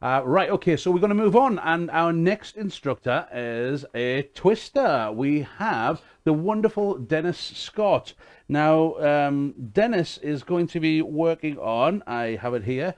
Right, okay, so we're going to move on, and our next instructor is a twister. We have the wonderful Dennis Scott. Now, Dennis is going to be working on, I have it here,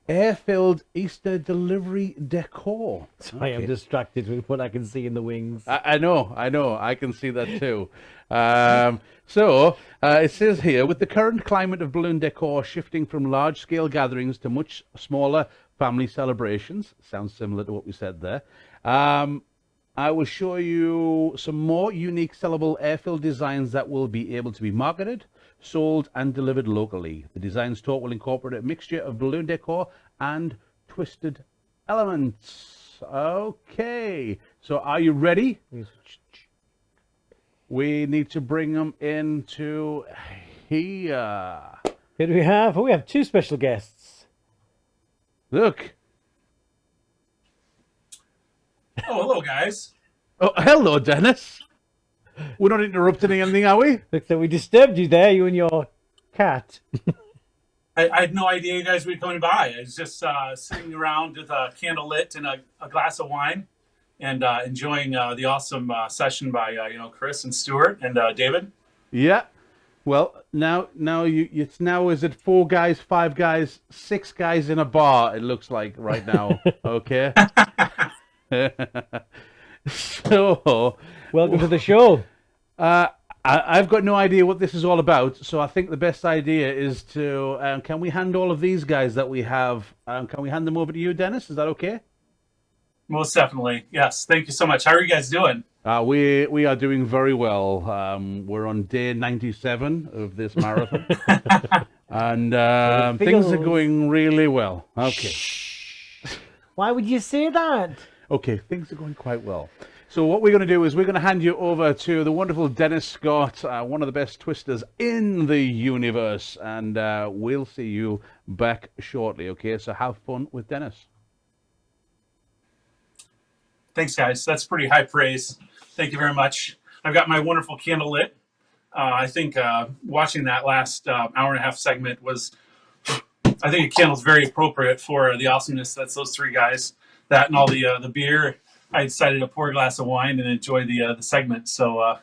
air-filled Easter delivery decor. Sorry, I'm distracted with what I can see in the wings. I know, I can see that too. It says here, with the current climate of balloon decor shifting from large-scale gatherings to much smaller family celebrations, sounds similar to what we said there, I will show you some more unique sellable air-filled designs that will be able to be marketed, sold, and delivered locally. The designs taught will incorporate a mixture of balloon decor and twisted elements. Okay, so are you ready? We need to bring them into here. Who do we have? Oh, we have two special guests. Look. Oh, hello, guys. Oh, hello, Dennis. We're not interrupting anything, are we? Looks like we disturbed you there, you and your cat. I had no idea you guys would be coming by. I was just sitting around with a candle lit and a glass of wine and enjoying the awesome session by Chris and Stuart and David. Yeah. Well, now it's now is it 4 guys, 5 guys, 6 guys in a bar? It looks like right now. Okay. So, welcome to the show. I've got no idea what this is all about, so I think the best idea is to can we hand all of these guys that we have? Can we hand them over to you, Dennis? Is that okay? Most definitely, yes. Thank you so much. How are you guys doing? We are doing very well. We're on day 97 of this marathon, and things are going really well. Okay. Why would you say that? Okay, things are going quite well. So what we're going to do is we're going to hand you over to the wonderful Dennis Scott, one of the best twisters in the universe, and we'll see you back shortly. Okay, so have fun with Dennis. Thanks, guys. That's pretty high praise. Thank you very much. I've got my wonderful candle lit. I think watching that last hour and a half segment was, I think a candle's very appropriate for the awesomeness that's those 3 guys. That and all the beer. I decided to pour a glass of wine and enjoy the segment. So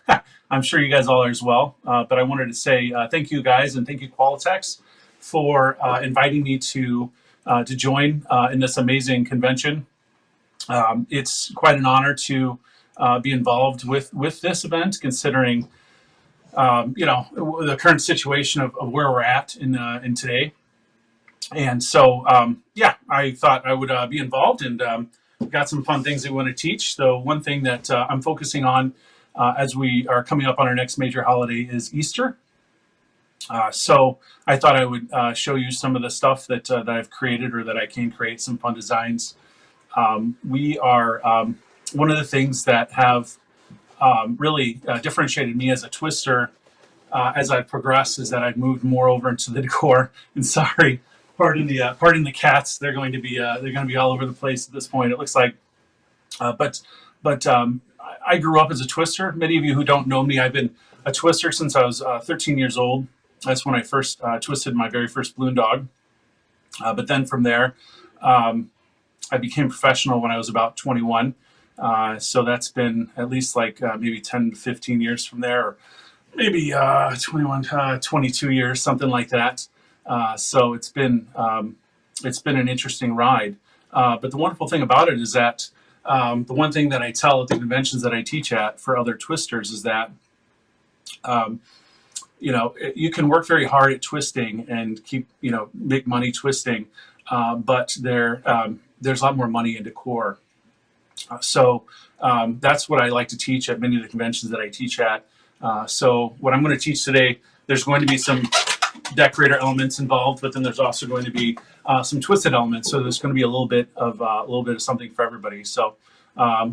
I'm sure you guys all are as well. But I wanted to say thank you, guys, and thank you, Qualatex, for inviting me to join in this amazing convention. It's quite an honor to be involved with this event, considering the current situation of where we're at in today. And so, I thought I would be involved and got some fun things that we want to teach. So one thing that I'm focusing on as we are coming up on our next major holiday is Easter. So I thought I would show you some of the stuff that I've created or that I can create, some fun designs. We are one of the things that have really differentiated me as a twister as I've progressed is that I've moved more over into the decor. And sorry, pardon the cats. They're going to be all over the place at this point. It looks like, but I grew up as a twister. Many of you who don't know me, I've been a twister since I was 13 years old. That's when I first twisted my very first balloon dog. But then from there, I became professional when I was about 21. So that's been at least like maybe 10 to 15 years from there, or maybe 21, 22 years, something like that. So it's been an interesting ride. But the wonderful thing about it is that the one thing that I tell at the conventions that I teach at for other twisters is that you can work very hard at twisting and make money twisting, but there's a lot more money in decor. So that's what I like to teach at many of the conventions that I teach at. So what I'm going to teach today, there's going to be some decorator elements involved, but then there's also going to be some twisted elements. So there's going to be a little bit of something for everybody. So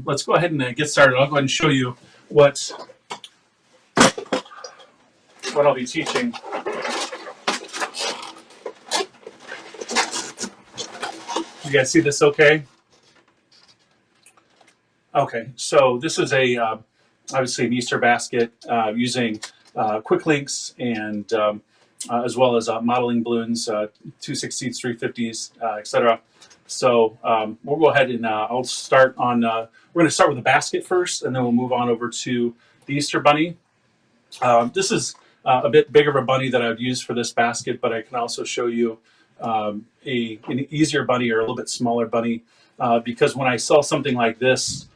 let's go ahead and get started. I'll go ahead and show you what I'll be teaching. You guys see this okay? Okay, so this is obviously an Easter basket using quick links and as well as modeling balloons, 260s, 350s, etc. So we'll go ahead and I'll start on. We're going to start with a basket first, and then we'll move on over to the Easter Bunny. This is a bit bigger of a bunny that I would use for this basket, but I can also show you an easier bunny or a little bit smaller bunny, because when I sell something like this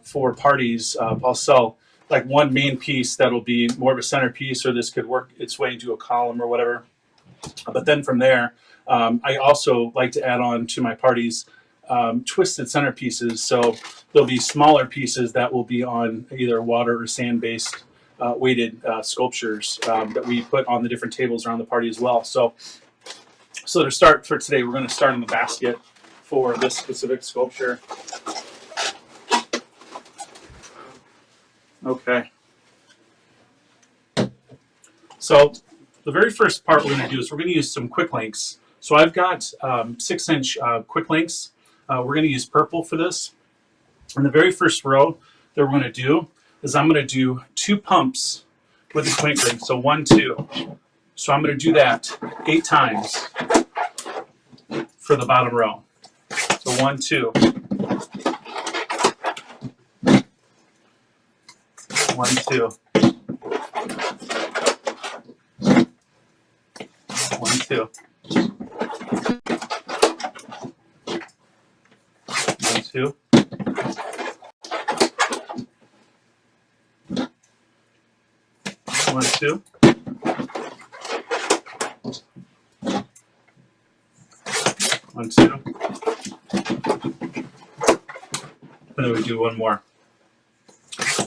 for parties, I'll sell like one main piece that'll be more of a centerpiece, or this could work its way into a column or whatever. But then from there, I also like to add on to my parties twisted centerpieces. So there'll be smaller pieces that will be on either water or sand-based weighted sculptures that we put on the different tables around the party as well. So to start for today, we're going to start in the basket for this specific sculpture. Okay. So the very first part we're going to do is we're going to use some quick links. So I've got 6-inch quick links. We're going to use purple for this. And the very first row that we're going to do is I'm going to do 2 pumps with the quick link. So 1, 2. So I'm going to do that 8 times for the bottom row. So 1, 2. 1, 2. 1, 2. 1, 2. 1, 2. 1, 2. And then we do one more.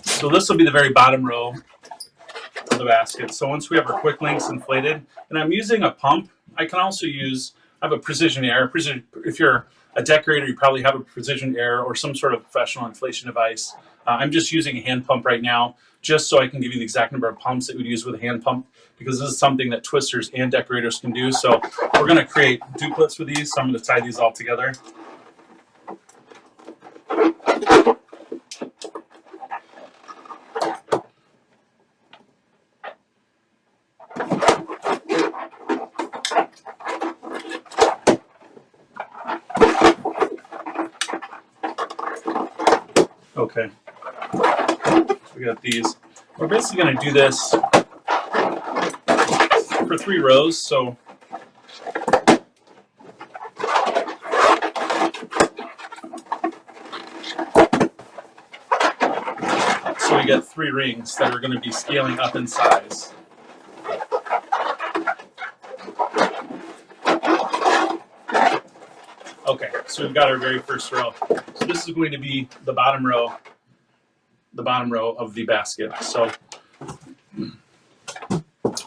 So this will be the very bottom row of the basket. So once we have our quick links inflated, and I'm using a pump, I can also use, I have a precision air. If you're a decorator, you probably have a precision air or some sort of professional inflation device. I'm just using a hand pump right now, just so I can give you the exact number of pumps that we'd use with a hand pump, because this is something that twisters and decorators can do. So we're going to create duplets with these. So I'm going to tie these all together. Okay, so we got these. We're basically going to do this for 3 rows. So we get 3 rings that are going to be scaling up in size. Okay, so we've got our very first row. So this is going to be the bottom row of the basket. So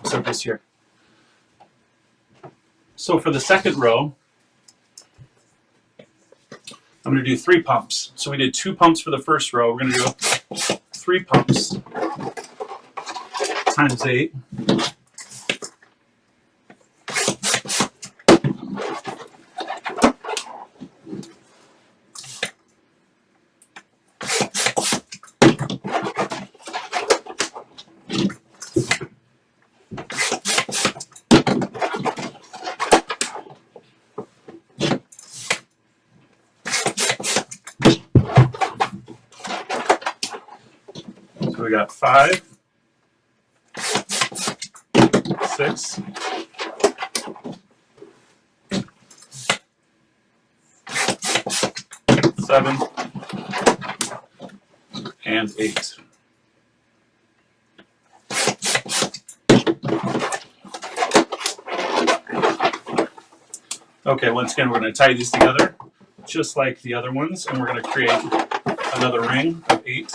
set this here. So for the second row, I'm going to do 3 pumps. So we did 2 pumps for the first row. We're going to do 3 pumps times 8. So we got 5, 6, 7, and 8. Okay, once again, we're going to tie these together just like the other ones, and we're going to create another ring of 8.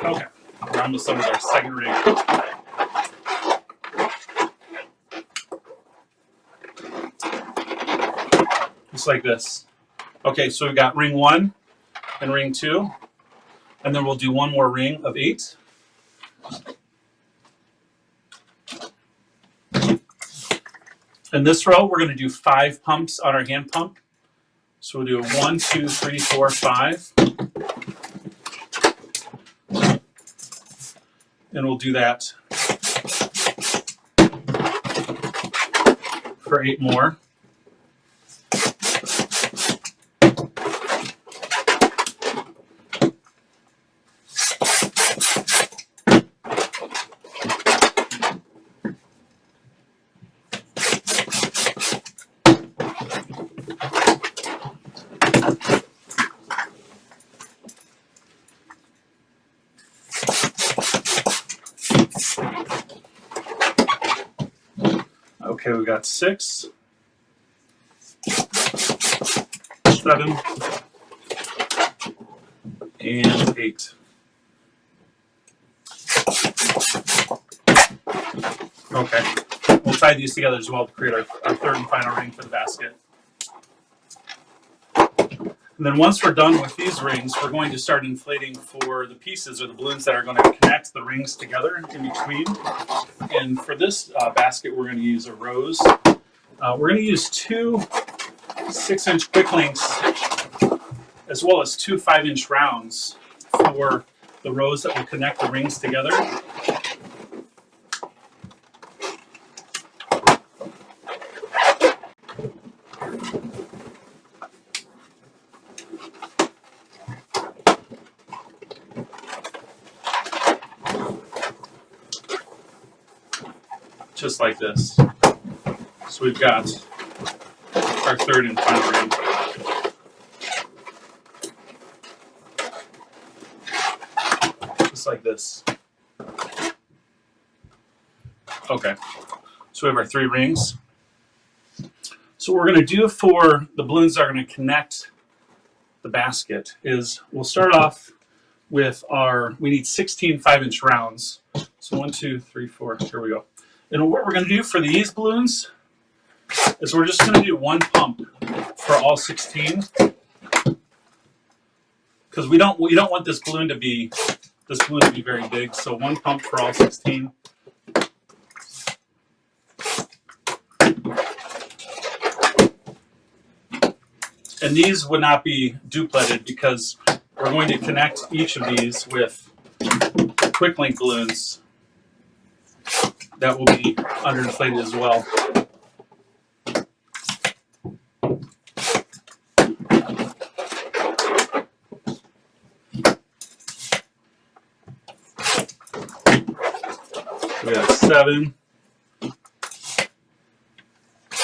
Okay, we're almost done with our second ring. Just like this. Okay, so we've got ring 1 and ring 2, and then we'll do one more ring of 8. In this row, we're going to do 5 pumps on our hand pump. So we'll do a 1, 2, 3, 4, 5. And we'll do that for 8 more. Okay, we got 6, 7, and 8. Okay, we'll tie these together as well to create our third and final ring for the basket. And then once we're done with these rings, we're going to start inflating for the pieces or the balloons that are going to connect the rings together in between. And for this basket, we're going to use a rose. We're going to use 2 6-inch quick links as well as 2 5-inch rounds for the rose that will connect the rings together. Just like this. So we've got our third and final ring. Just like this. Okay, so we have our 3 rings. So what we're going to do for the balloons that are going to connect the basket is we'll start off with we need 16 5-inch rounds. So 1, 2, 3, 4, here we go. And what we're going to do for these balloons is we're just going to do 1 pump for all 16, because we don't want this balloon to be very big. So 1 pump for all 16. And these would not be dupleted because we're going to connect each of these with quick link balloons that will be underinflated as well. We have 7,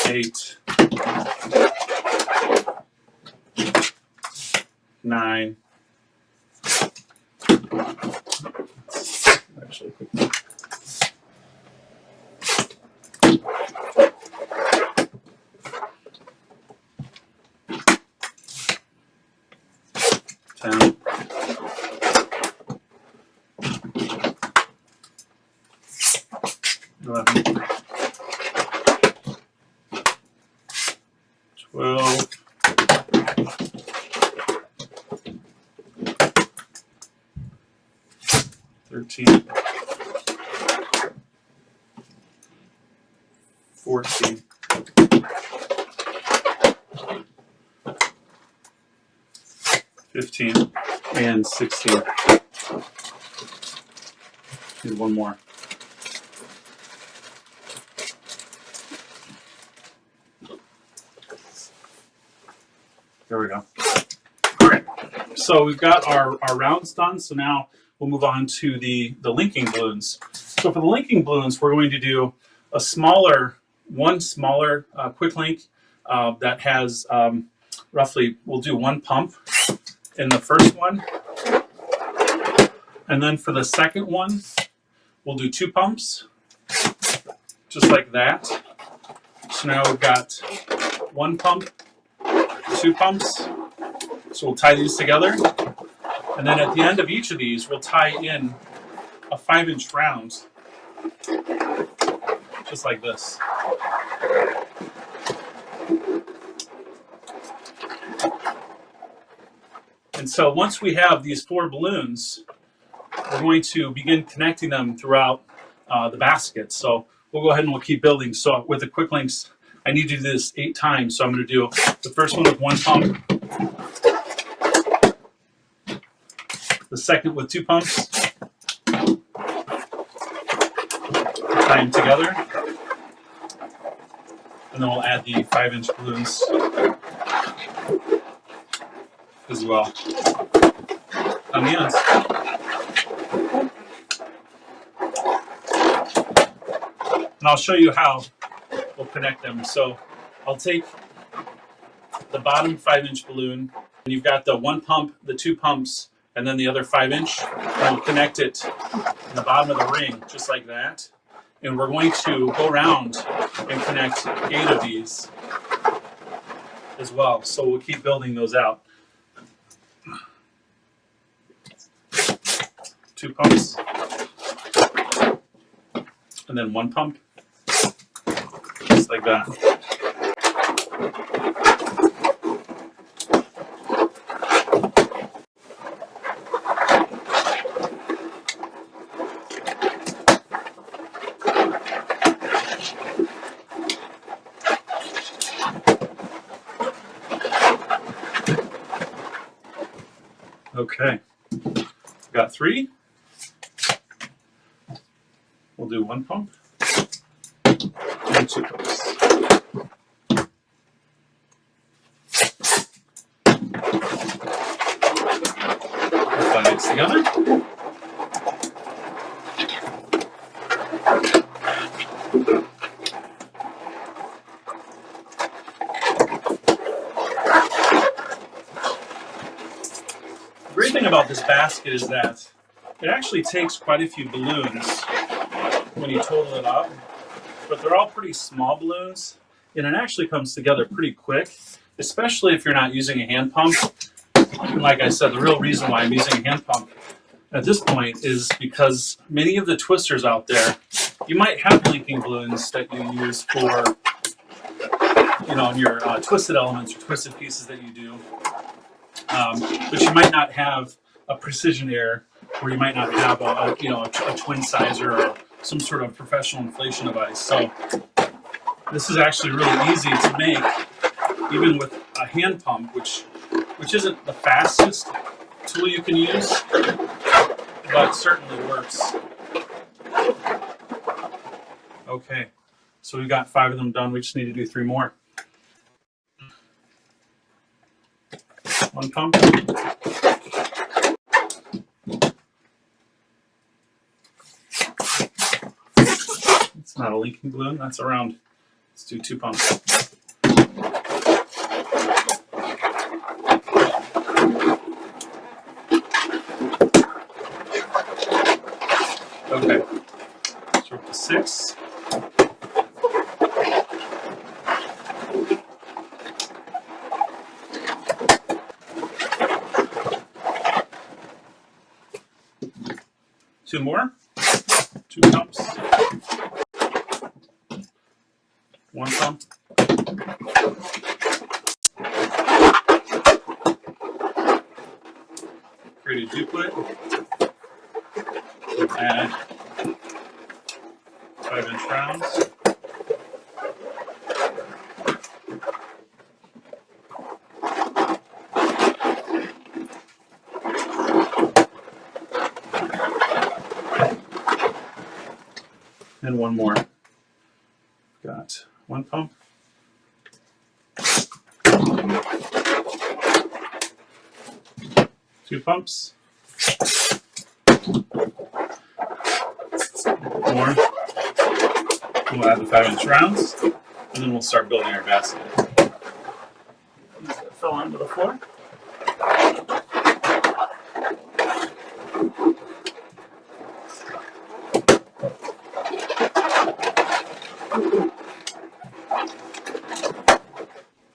8, 9. Actually, 10, 11, 12, 13, 14, 15, and 16. Need one more. There we go. All right, so we've got our rounds done. So now we'll move on to the linking balloons. So for the linking balloons, we're going to do one smaller quick link that has roughly, we'll do 1 pump in the first one. And then for the second one, we'll do 2 pumps, just like that. So now we've got 1 pump, 2 pumps. So we'll tie these together. And then at the end of each of these, we'll tie in a 5-inch round, just like this. And so once we have these 4 balloons, we're going to begin connecting them throughout the basket. So we'll go ahead and we'll keep building. So with the quick links, I need to do this 8 times. So I'm going to do the first one with 1 pump, the second with 2 pumps, tie them together, and then we'll add the 5-inch balloons as well on the ends. And I'll show you how we'll connect them. So I'll take the bottom 5-inch balloon, and you've got the 1 pump, the 2 pumps, and then the other 5-inch, and we'll connect it in the bottom of the ring, just like that. And we're going to go around and connect 8 of these as well. So we'll keep building those out. 2 pumps, and then 1 pump, just like that. Okay, got 3. We'll do 1 pump and 2 pumps. Put that mix together. The great thing about this basket is that it actually takes quite a few balloons when you total it up, but they're all pretty small balloons, and it actually comes together pretty quick, especially if you're not using a hand pump. And like I said, the real reason why I'm using a hand pump at this point is because many of the twisters out there, you might have linking balloons that you use for, your twisted elements or twisted pieces that you do, but you might not have a precision air, or you might not have a twin sizer or some sort of professional inflation device. So this is actually really easy to make, even with a hand pump, which isn't the fastest tool you can use, but certainly works. Okay, so we've got 5 of them done. We just need to do 3 more. 1 pump. It's not a linking balloon, that's a round. Let's do 2 pumps. Okay, so up to 6. Two more. 2 pumps. 1 pump. Create a duplicate. Add 5-inch rounds. And 1 more. Got 1 pump. 2 pumps. More. We'll add the 5-inch rounds, and then we'll start building our basket. That fell onto the floor.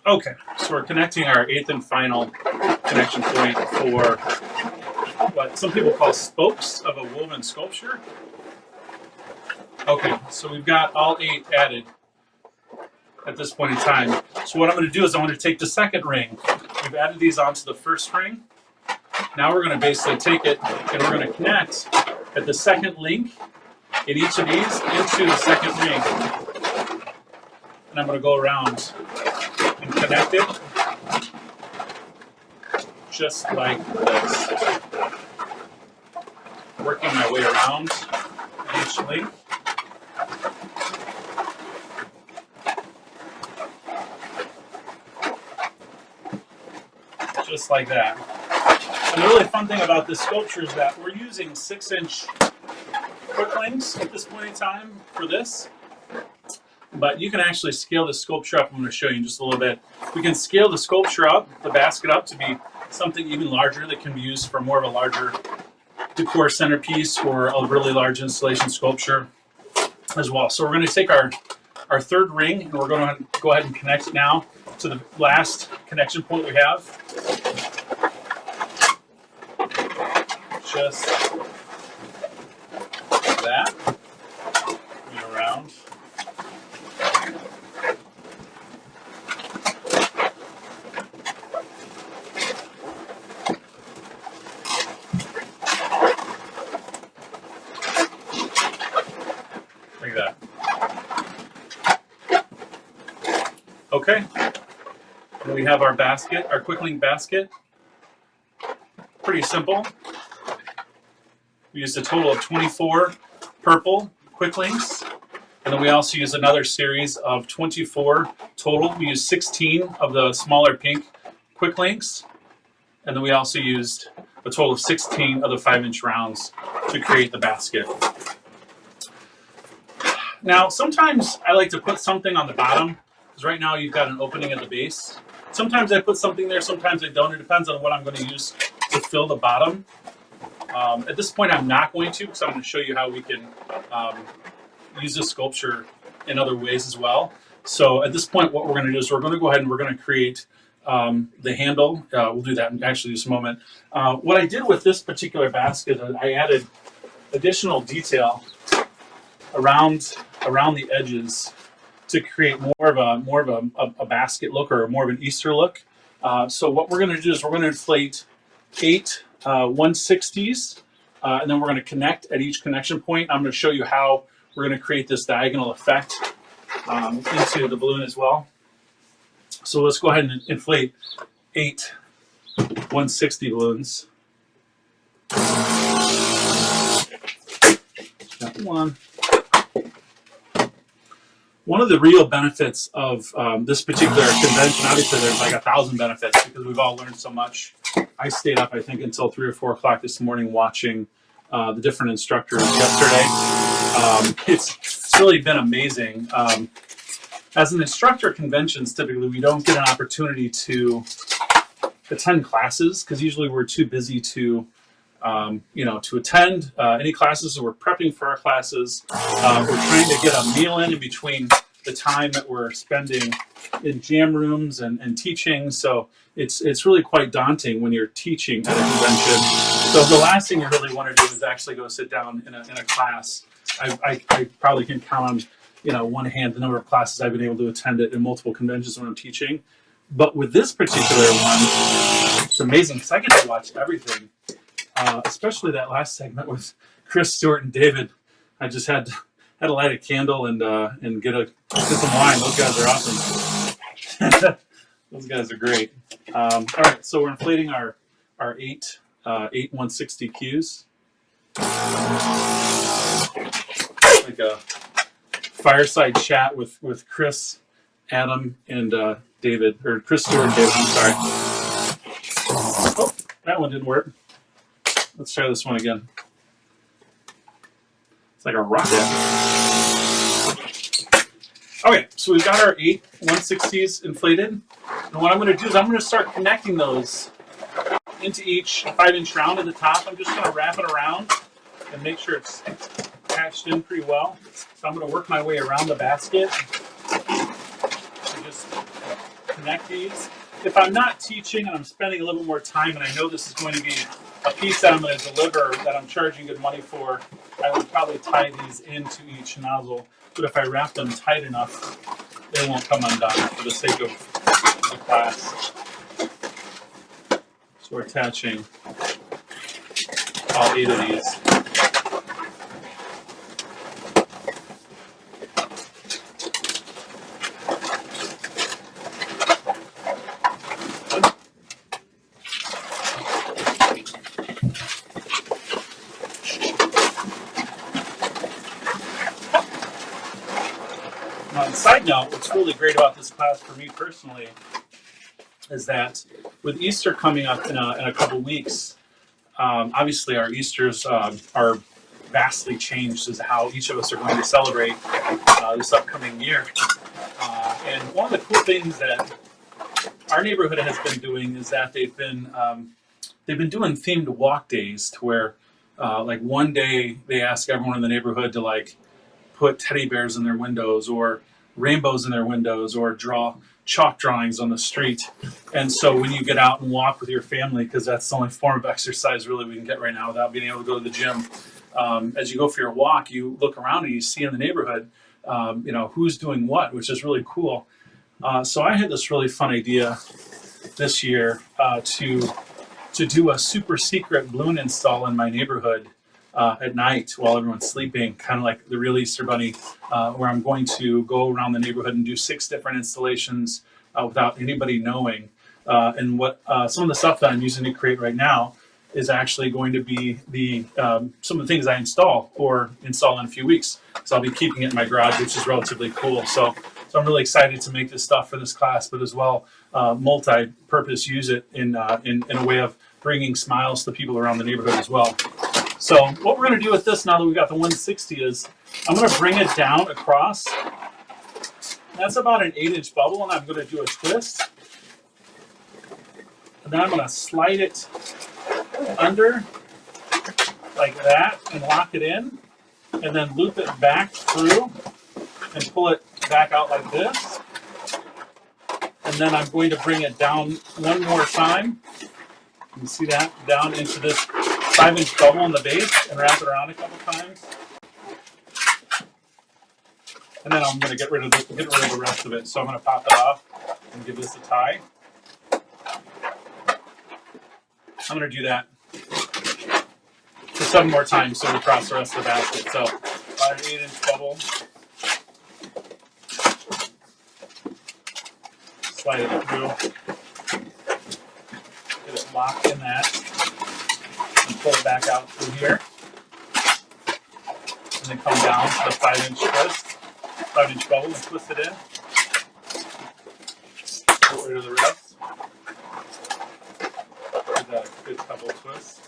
Okay, so we're connecting our 8th and final connection point for what some people call spokes of a woven sculpture. Okay, so we've got all 8 added at this point in time. So what I'm going to do is I'm going to take the second ring. We've added these onto the first ring. Now we're going to basically take it and we're going to connect at the second link in each of these into the second ring. And I'm going to go around and connect it just like this. Working my way around each link. Just like that. And the really fun thing about this sculpture is that we're using 6-inch quick links at this point in time for this. But you can actually scale the sculpture up. I'm going to show you in just a little bit. We can scale the sculpture up, the basket up, to be something even larger that can be used for more of a larger decor centerpiece or a really large installation sculpture as well. So we're going to take our third ring and we're going to go ahead and connect it now to the last connection point we have. Just like that. Bring it around. Like that. Okay. And we have our basket, our quick link basket. Pretty simple. We used a total of 24 purple quick links. And then we also use another series of 24 total. We used 16 of the smaller pink quick links. And then we also used a total of 16 of the 5-inch rounds to create the basket. Now, sometimes I like to put something on the bottom, because right now you've got an opening at the base. Sometimes I put something there, sometimes I don't. It depends on what I'm going to use to fill the bottom. At this point, I'm not going to, because I'm going to show you how we can use this sculpture in other ways as well. So at this point, what we're going to do is we're going to go ahead and we're going to create the handle. We'll do that in actually just a moment. What I did with this particular basket, I added additional detail around the edges to create more of a basket look, or more of an Easter look. So what we're going to do is we're going to inflate 8 160s, and then we're going to connect at each connection point. I'm going to show you how we're going to create this diagonal effect into the balloon as well. So let's go ahead and inflate 8 160 balloons. Got one. One of the real benefits of this particular convention, obviously there's like 1,000 benefits because we've all learned so much. I stayed up, I think, until 3 or 4 o'clock this morning watching the different instructors yesterday. It's really been amazing. As an instructor at conventions, typically we don't get an opportunity to attend classes because usually we're too busy to to attend any classes. So we're prepping for our classes. We're trying to get a meal in between the time that we're spending in jam rooms and teaching. So it's really quite daunting when you're teaching at a convention. So the last thing you really want to do is actually go sit down in a class. I probably can count on one hand the number of classes I've been able to attend in multiple conventions when I'm teaching. But with this particular one, it's amazing because I get to watch everything. Especially that last segment with Chris, Stewart, and David. I just had to light a candle and get some wine. Those guys are awesome. Those guys are great. All right, so we're inflating our 8 160 Qs. Like a fireside chat with Chris, Adam, and David, or Chris, Stewart, and David. I'm sorry. Oh, that one didn't work. Let's try this one again. It's like a rocket. Okay, so we've got our 8 160s inflated. And what I'm going to do is I'm going to start connecting those into each 5-inch round at the top. I'm just going to wrap it around and make sure it's attached in pretty well. So I'm going to work my way around the basket and just connect these. If I'm not teaching and I'm spending a little bit more time, and I know this is going to be a piece that I'm going to deliver that I'm charging good money for, I would probably tie these into each nozzle. But if I wrap them tight enough, they won't come undone for the sake of the class. So we're attaching all 8 of these. Side note, what's really great about this class for me personally is that with Easter coming up in a couple weeks, obviously our Easters are vastly changed as to how each of us are going to celebrate this upcoming year. And one of the cool things that our neighborhood has been doing is that they've been doing themed walk days to where like one day they ask everyone in the neighborhood to like put teddy bears in their windows or rainbows in their windows or draw chalk drawings on the street. And so when you get out and walk with your family, because that's the only form of exercise really we can get right now without being able to go to the gym, as you go for your walk, you look around and you see in the neighborhood, who's doing what, which is really cool. So I had this really fun idea this year to do a super secret balloon install in my neighborhood at night while everyone's sleeping, kind of like the real Easter Bunny, where I'm going to go around the neighborhood and do 6 different installations without anybody knowing. And what some of the stuff that I'm using to create right now is actually going to be some of the things I install in a few weeks. So I'll be keeping it in my garage, which is relatively cool. So I'm really excited to make this stuff for this class, but as well, multi-purpose use it in a way of bringing smiles to people around the neighborhood as well. So what we're going to do with this now that we've got the 160 is I'm going to bring it down across. That's about an 8-inch bubble, and I'm going to do a twist. And then I'm going to slide it under like that and lock it in, and then loop it back through and pull it back out like this. And then I'm going to bring it down one more time. You can see that down into this 5-inch bubble in the base and wrap it around a couple times. And then I'm going to get rid of the rest of it. So I'm going to pop it off and give this a tie. I'm going to do that for 7 more times so we cross the rest of the basket. So about an 8-inch bubble. Slide it through. Get it locked in that. And pull it back out through here. And then come down to the 5-inch twist, 5-inch bubble, and twist it in. Get rid of the rest. Give that a good couple twists.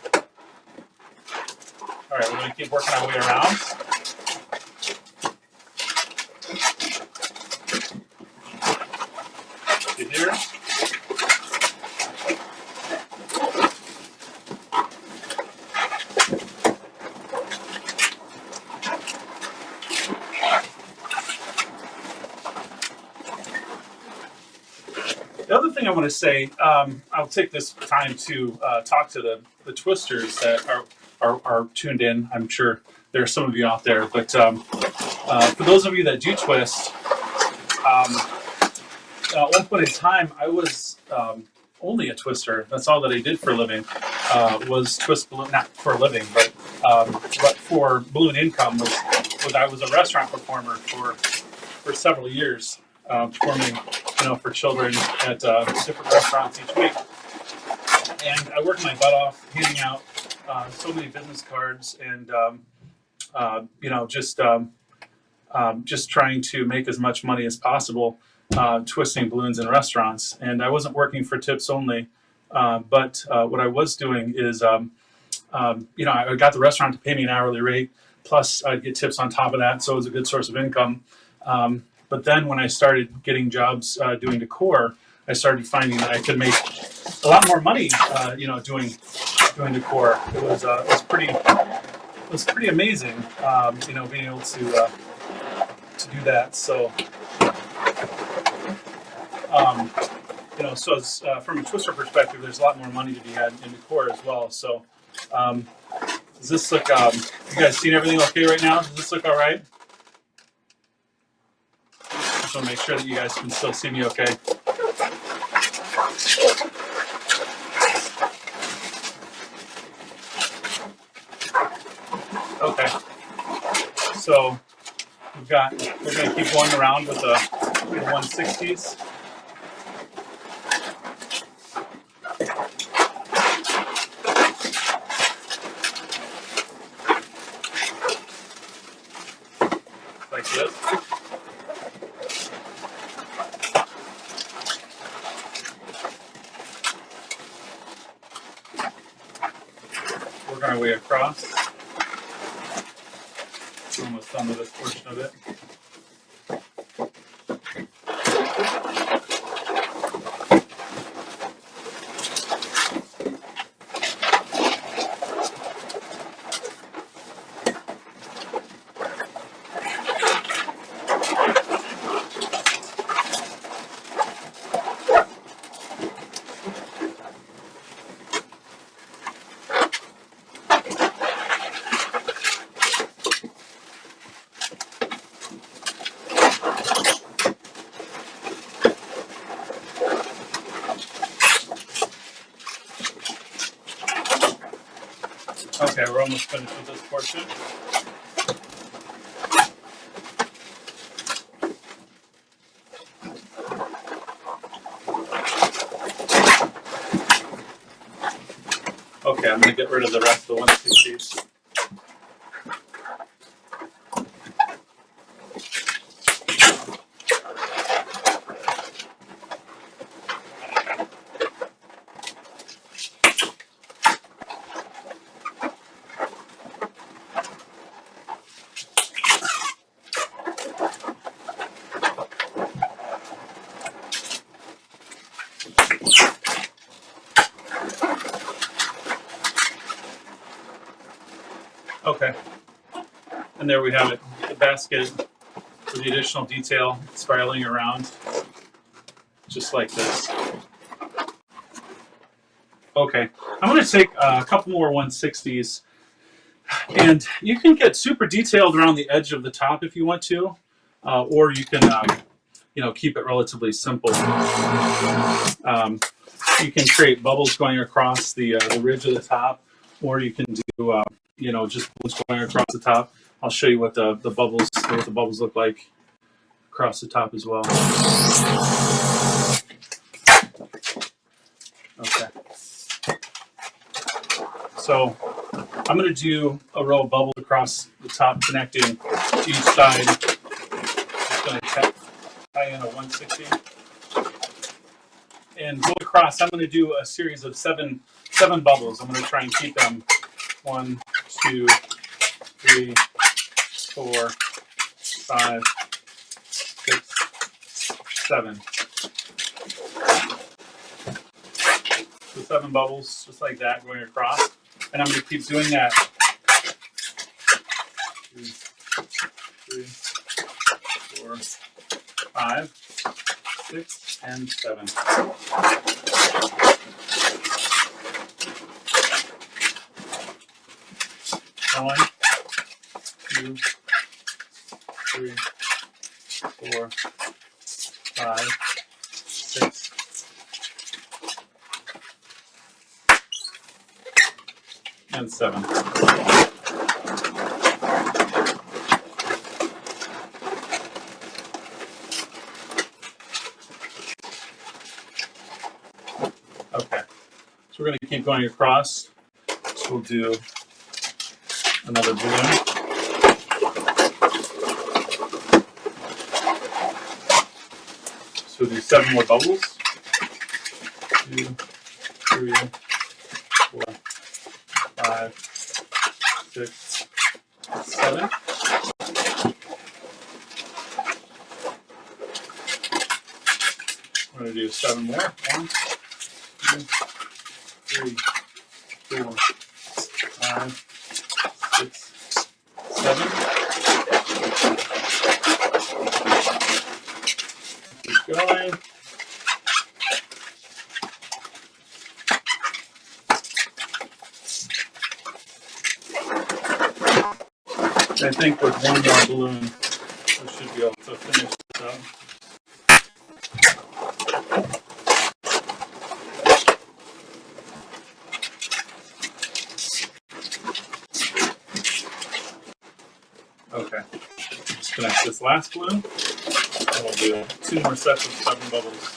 All right, we're going to keep working our way around. See here. The other thing I want to say, I'll take this time to talk to the twisters that are tuned in. I'm sure there are some of you out there, but for those of you that do twist, at one point in time, I was only a twister. That's all that I did for a living, was twist balloon, not for a living, but for balloon income. I was a restaurant performer for several years, performing for children at different restaurants each week. And I worked my butt off handing out so many business cards and, just trying to make as much money as possible twisting balloons in restaurants. And I wasn't working for tips only, but what I was doing is, I got the restaurant to pay me an hourly rate, plus I'd get tips on top of that, so it was a good source of income. But then when I started getting jobs doing decor, I started finding that I could make a lot more money, doing decor. It was pretty amazing, being able to do that. So, from a twister perspective, there's a lot more money to be had in decor as well. So Does this look? You guys seen everything okay right now? Does this look all right? Just want to make sure that you guys can still see me okay. Okay. So we're going to keep going around with the 160s. Like this. Work our way across. Almost done with this portion of it. Okay, we're almost finished with this portion. Okay, I'm going to get rid of the rest of the 160s. Okay, and there we have it. The basket with the additional detail spiraling around, just like this. Okay, I'm going to take a couple more 160s, and you can get super detailed around the edge of the top if you want to, or you can, keep it relatively simple. You can create bubbles going across the ridge of the top, or you can do, just bubbles going across the top. I'll show you what the bubbles look like across the top as well. Okay. So I'm going to do a row of bubbles across the top, connecting to each side. Just going to tie in a 160 and go across. I'm going to do a series of seven bubbles. I'm going to try and keep them 1, 2, 3, 4, 5, 6, 7. So 7 bubbles, just like that, going across. And I'm going to keep doing that. 2, 3, 4, 5, 6, and 7. One, 2, 3, 4, 5, 6, and 7. Okay, so we're going to keep going across. So we'll do another balloon. So we'll do 7 more bubbles. 2, 3, 4, 5, 6, 7. We're going to do 7 more. 1, 2, 3, 4, 5, 6, 7. Keep going. I think with one more balloon, we should be able to finish this up. Okay, just connect this last balloon, and we'll do 2 more sets of 7 bubbles.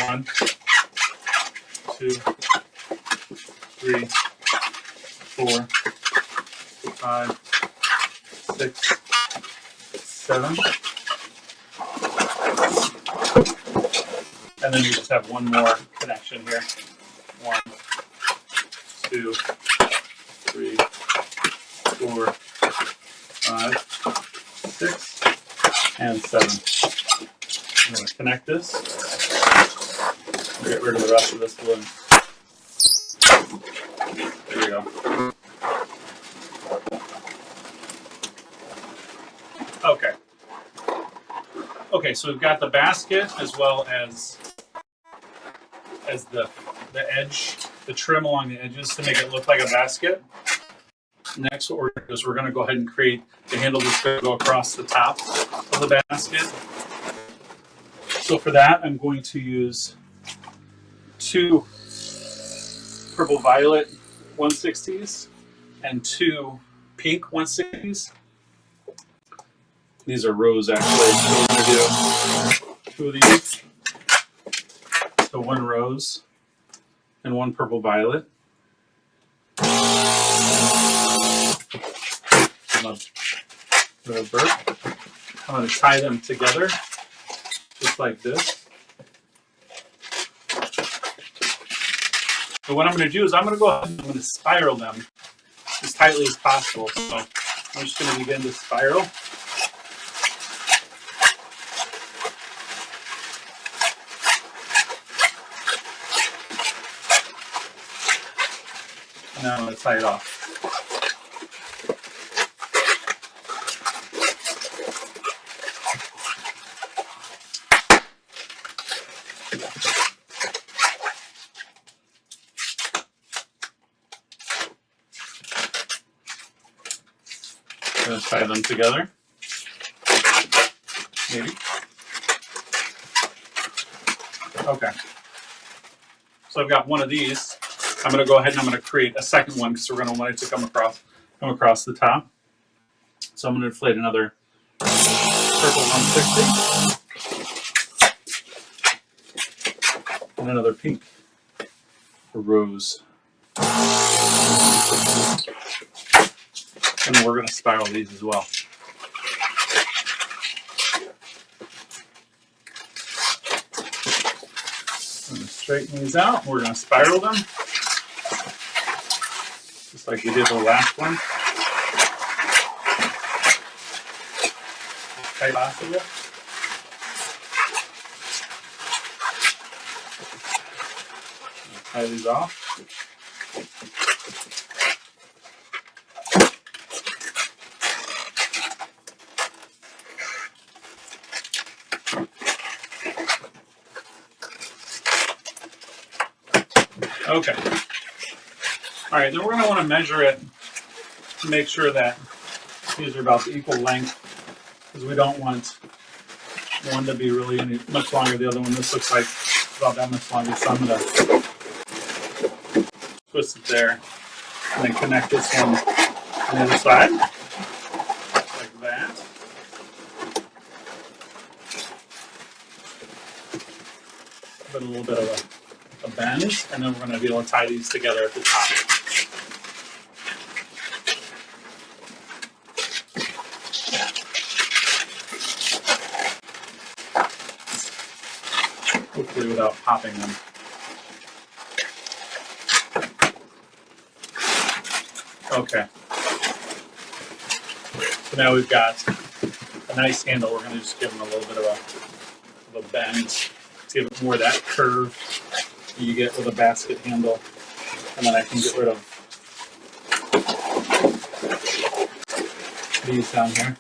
1, 2, 3, 4, 5, 6, 7. And then we just have one more connection here. 1, 2, 3, 4, 5, 6, and 7. I'm going to connect this. Get rid of the rest of this balloon. There we go. Okay. Okay, so we've got the basket as well as the edge, the trim along the edges to make it look like a basket. Next, what we're going to do is we're going to go ahead and create the handle that's going to go across the top of the basket. So for that, I'm going to use 2 purple violet 160s and 2 pink 160s. These are rose actually. So we're going to do 2 of these. So 1 rose and 1 purple violet. I'm going to tie them together just like this. So what I'm going to do is I'm going to go ahead and I'm going to spiral them as tightly as possible. So I'm just going to begin to spiral. And then I'm going to tie it off. I'm going to tie them together. Maybe. Okay. So I've got one of these. I'm going to go ahead and I'm going to create a second one because we're going to want it to come across the top. So I'm going to inflate another purple 160 and another pink or rose. And we're going to spiral these as well. I'm going to straighten these out. We're going to spiral them. Just like we did the last one. Tight off of it. Tie these off. Okay. All right, then we're going to want to measure it to make sure that these are about the equal length, because we don't want one to be really much longer than the other one. This looks like about that much longer, so I'm going to twist it there and then connect this one on the other side, like that. Put a little bit of a bend, and then we're going to be able to tie these together at the top. Hopefully without popping them. Okay. So now we've got a nice handle. We're going to just give them a little bit of a bend to give it more of that curve you get with a basket handle. And then I can get rid of these down here.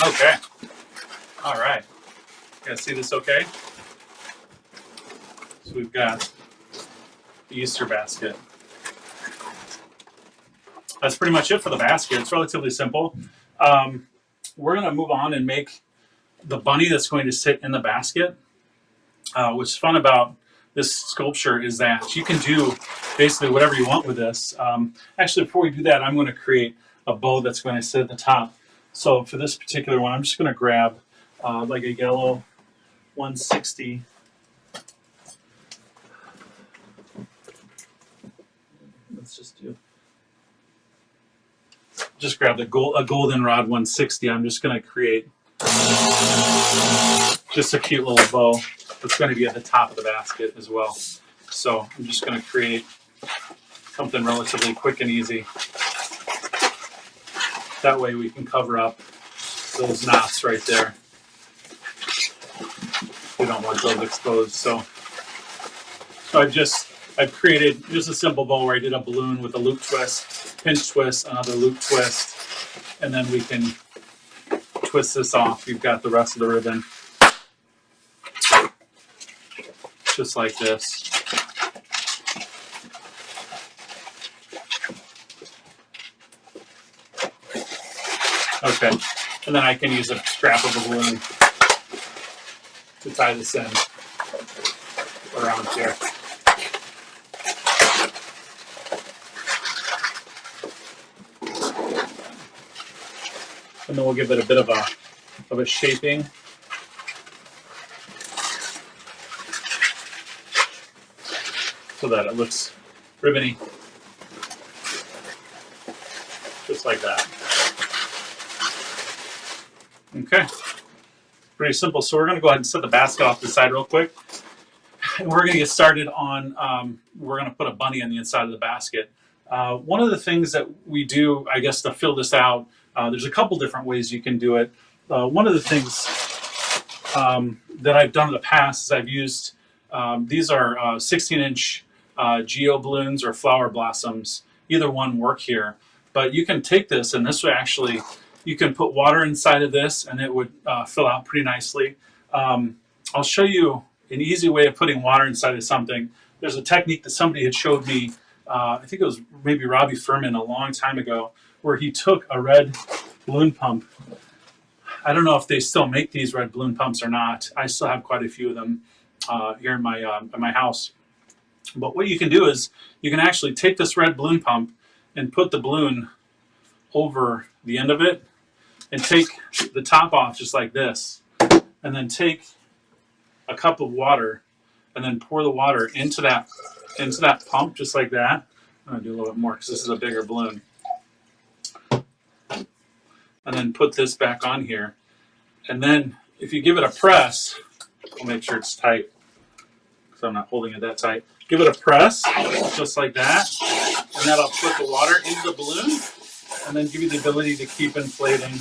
Okay. All right. You guys see this okay? So we've got the Easter basket. That's pretty much it for the basket. It's relatively simple. We're going to move on and make the bunny that's going to sit in the basket. What's fun about this sculpture is that you can do basically whatever you want with this. Actually, before we do that, I'm going to create a bow that's going to sit at the top. So for this particular one, I'm just going to grab like a yellow 160. Let's just grab a goldenrod 160. I'm just going to create just a cute little bow that's going to be at the top of the basket as well. So I'm just going to create something relatively quick and easy. That way we can cover up those knots right there. We don't want those exposed. So I've created just a simple bow where I did a balloon with a loop twist, pinch twist, another loop twist, and then we can twist this off. You've got the rest of the ribbon. Just like this. Okay, and then I can use a scrap of a balloon to tie this in around here. And then we'll give it a bit of a shaping. So that it looks ribbony. Just like that. Okay. Pretty simple. So we're going to go ahead and set the basket off to the side real quick. And we're going to get started on, we're going to put a bunny on the inside of the basket. One of the things that we do, I guess, to fill this out, there's a couple different ways you can do it. One of the things that I've done in the past is I've used, these are 16-inch geo balloons or flower blossoms. Either one work here. But you can take this, and this would actually, you can put water inside of this, and it would fill out pretty nicely. I'll show you an easy way of putting water inside of something. There's a technique that somebody had showed me, I think it was maybe Robbie Furman a long time ago, where he took a red balloon pump. I don't know if they still make these red balloon pumps or not. I still have quite a few of them here in my house. But what you can do is you can actually take this red balloon pump and put the balloon over the end of it and take the top off just like this, and then take a cup of water and then pour the water into that pump just like that. I'm going to do a little bit more because this is a bigger balloon. And then put this back on here. And then if you give it a press, I'll make sure it's tight because I'm not holding it that tight. Give it a press just like that, and that'll put the water into the balloon and then give you the ability to keep inflating.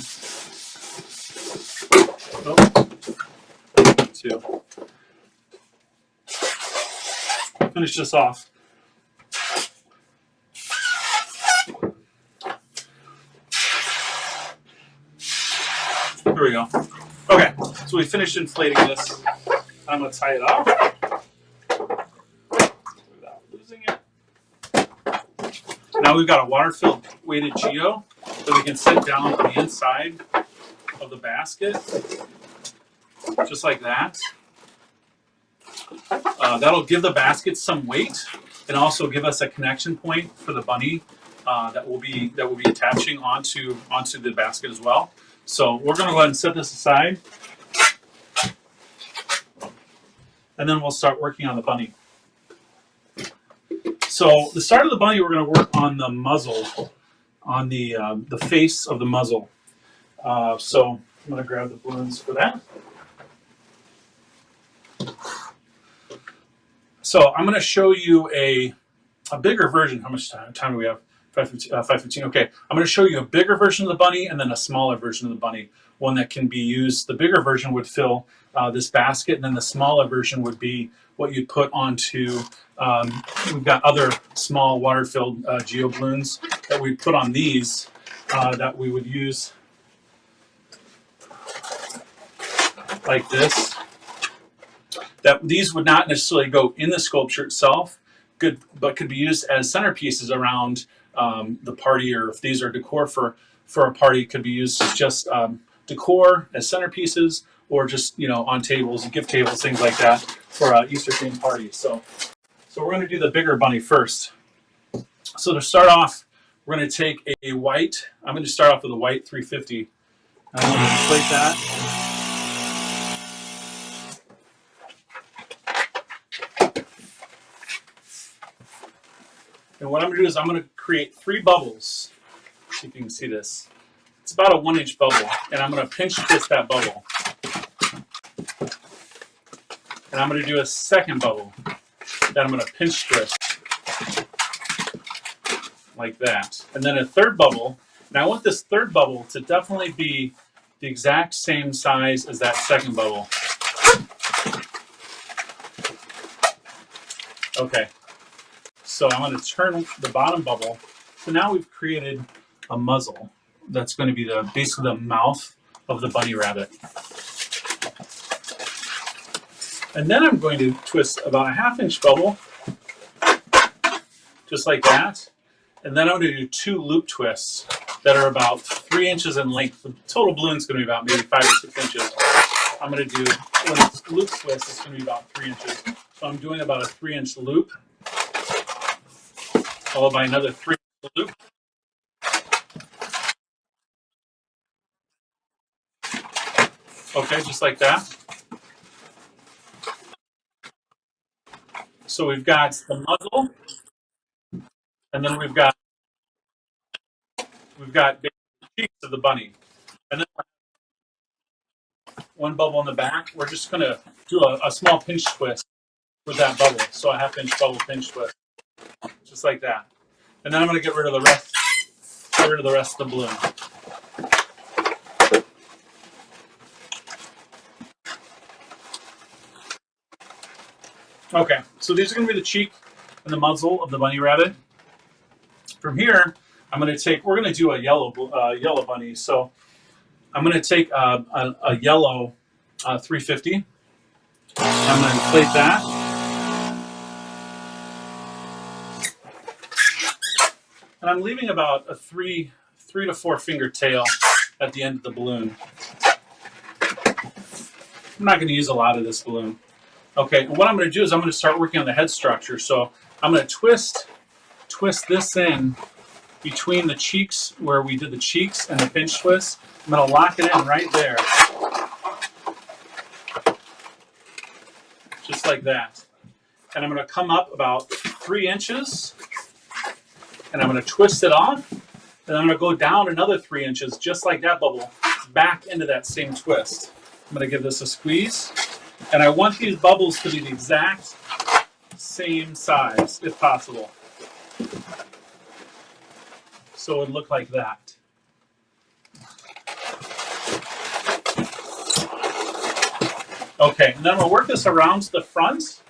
Finish this off. Here we go. Okay, so we finished inflating this. I'm going to tie it off without losing it. Now we've got a water-filled weighted geo that we can set down on the inside of the basket, just like that. That'll give the basket some weight and also give us a connection point for the bunny that will be attaching onto the basket as well. So we're going to go ahead and set this aside, and then we'll start working on the bunny. So the start of the bunny, we're going to work on the muzzle, on the face of the muzzle. So I'm going to grab the balloons for that. So I'm going to show you a bigger version. How much time do we have? 5:15. Okay, I'm going to show you a bigger version of the bunny and then a smaller version of the bunny. One that can be used. The bigger version would fill this basket, and then the smaller version would be what you'd put onto. We've got other small water-filled geo balloons that we put on these that we would use like this. that these would not necessarily go in the sculpture itself, but could be used as centerpieces around the party, or if these are decor for a party, could be used as just decor as centerpieces, or just on tables, gift tables, things like that for a Easter themed party. So we're going to do the bigger bunny first. So to start off, we're going to take a white. I'm going to start off with a white 350. I'm going to inflate that. And what I'm going to do is I'm going to create 3 bubbles. See if you can see this. It's about a 1-inch bubble, and I'm going to pinch twist that bubble. And I'm going to do a second bubble that I'm going to pinch twist like that. And then a third bubble. And I want this third bubble to definitely be the exact same size as that second bubble. Okay. So I'm going to turn the bottom bubble. So now we've created a muzzle. That's going to be basically the mouth of the bunny rabbit. And then I'm going to twist about a 1/2-inch bubble, just like that. And then I'm going to do 2 loop twists that are about 3 inches in length. The total balloon is going to be about maybe 5 or 6 inches. I'm going to do, when it's loop twist, it's going to be about 3 inches. So I'm doing about a 3-inch loop, followed by another 3-inch loop. Okay, just like that. So we've got the muzzle, and then we've got the cheeks of the bunny, and then one bubble in the back. We're just going to do a small pinch twist with that bubble. So a 1/2-inch bubble pinch twist, just like that. And then I'm going to get rid of the rest. Get rid of the rest of the balloon. Okay, so these are going to be the cheek and the muzzle of the bunny rabbit. From here, we're going to do a yellow bunny. So I'm going to take a yellow 350. I'm going to inflate that. And I'm leaving about a 3 to 4 finger tail at the end of the balloon. I'm not going to use a lot of this balloon. Okay, and what I'm going to do is I'm going to start working on the head structure. So I'm going to twist this in between the cheeks, where we did the cheeks and the pinch twist. I'm going to lock it in right there. Just like that. And I'm going to come up about 3 inches, and I'm going to twist it off, and I'm going to go down another 3 inches, just like that bubble, back into that same twist. I'm going to give this a squeeze, and I want these bubbles to be the exact same size, if possible. So it would look like that. Okay, and then I'm going to work this around to the front,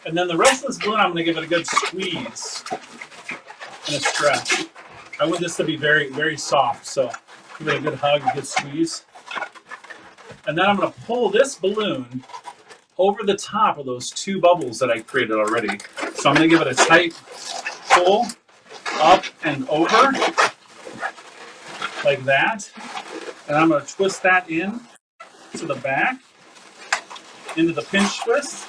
and then the rest of this balloon, I'm going to give it a good squeeze and a stretch. I want this to be very, very soft, so give it a good hug, a good squeeze. And then I'm going to pull this balloon over the top of those 2 bubbles that I created already. So I'm going to give it a tight pull up and over, like that. And I'm going to twist that in to the back, into the pinch twist.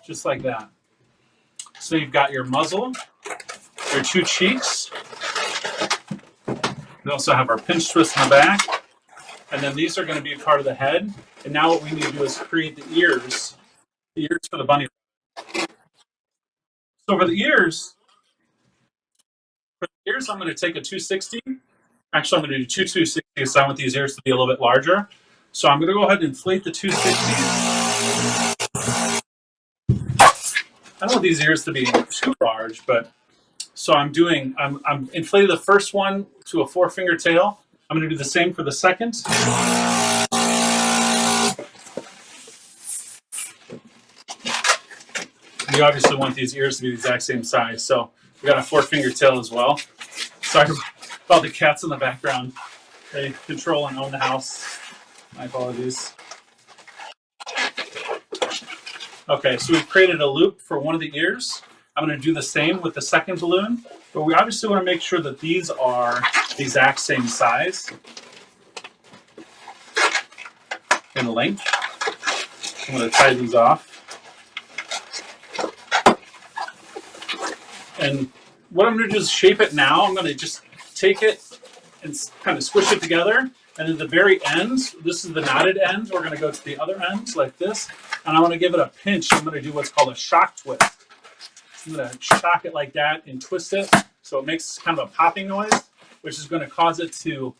Just like that. So you've got your muzzle, your 2 cheeks. We also have our pinch twist in the back. And then these are going to be a part of the head. And now what we need to do is create the ears for the bunny. So for the ears, I'm going to take a 260. Actually, I'm going to do 2 260 because I want these ears to be a little bit larger. So I'm going to go ahead and inflate the 260. I don't want these ears to be too large, but so I'm inflating the first one to a 4-finger tail. I'm going to do the same for the second. You obviously want these ears to be the exact same size, so we got a 4-finger tail as well. Sorry about the cats in the background. They control and own the house. My apologies. Okay, so we've created a loop for one of the ears. I'm going to do the same with the second balloon, but we obviously want to make sure that these are the exact same size and length. I'm going to tie these off. And what I'm going to do is shape it now. I'm going to just take it and kind of squish it together. And at the very end, this is the knotted end. We're going to go to the other end like this. And I want to give it a pinch. I'm going to do what's called a shock twist. I'm going to shock it like that and twist it so it makes kind of a popping noise, which is going to cause it to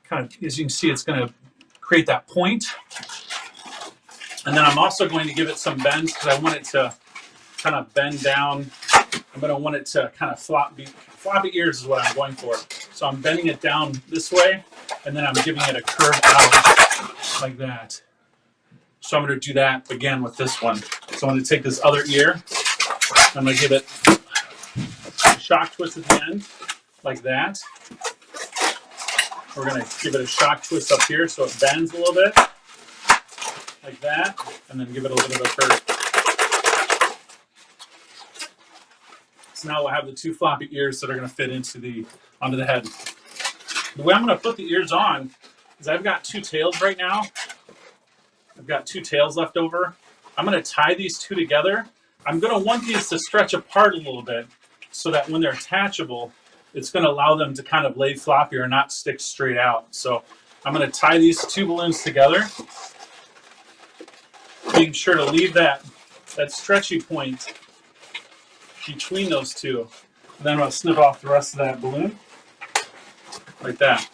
kind of, as you can see, it's going to create that point. And then I'm also going to give it some bends because I want it to kind of bend down. I'm going to want it to kind of floppy ears is what I'm going for. So I'm bending it down this way, and then I'm giving it a curve out like that. So I'm going to do that again with this one. So I'm going to take this other ear. I'm going to give it a shock twist at the end like that. We're going to give it a shock twist up here so it bends a little bit like that, and then give it a little bit of a curve. So now we'll have the two floppy ears that are going to fit onto the head. The way I'm going to put the ears on is I've got two tails right now. I've got two tails left over. I'm going to tie these two together. I'm going to want these to stretch apart a little bit so that when they're attachable, it's going to allow them to kind of lay floppier and not stick straight out. So I'm going to tie these two balloons together, being sure to leave that stretchy point between those two. And then I'm going to snip off the rest of that balloon like that.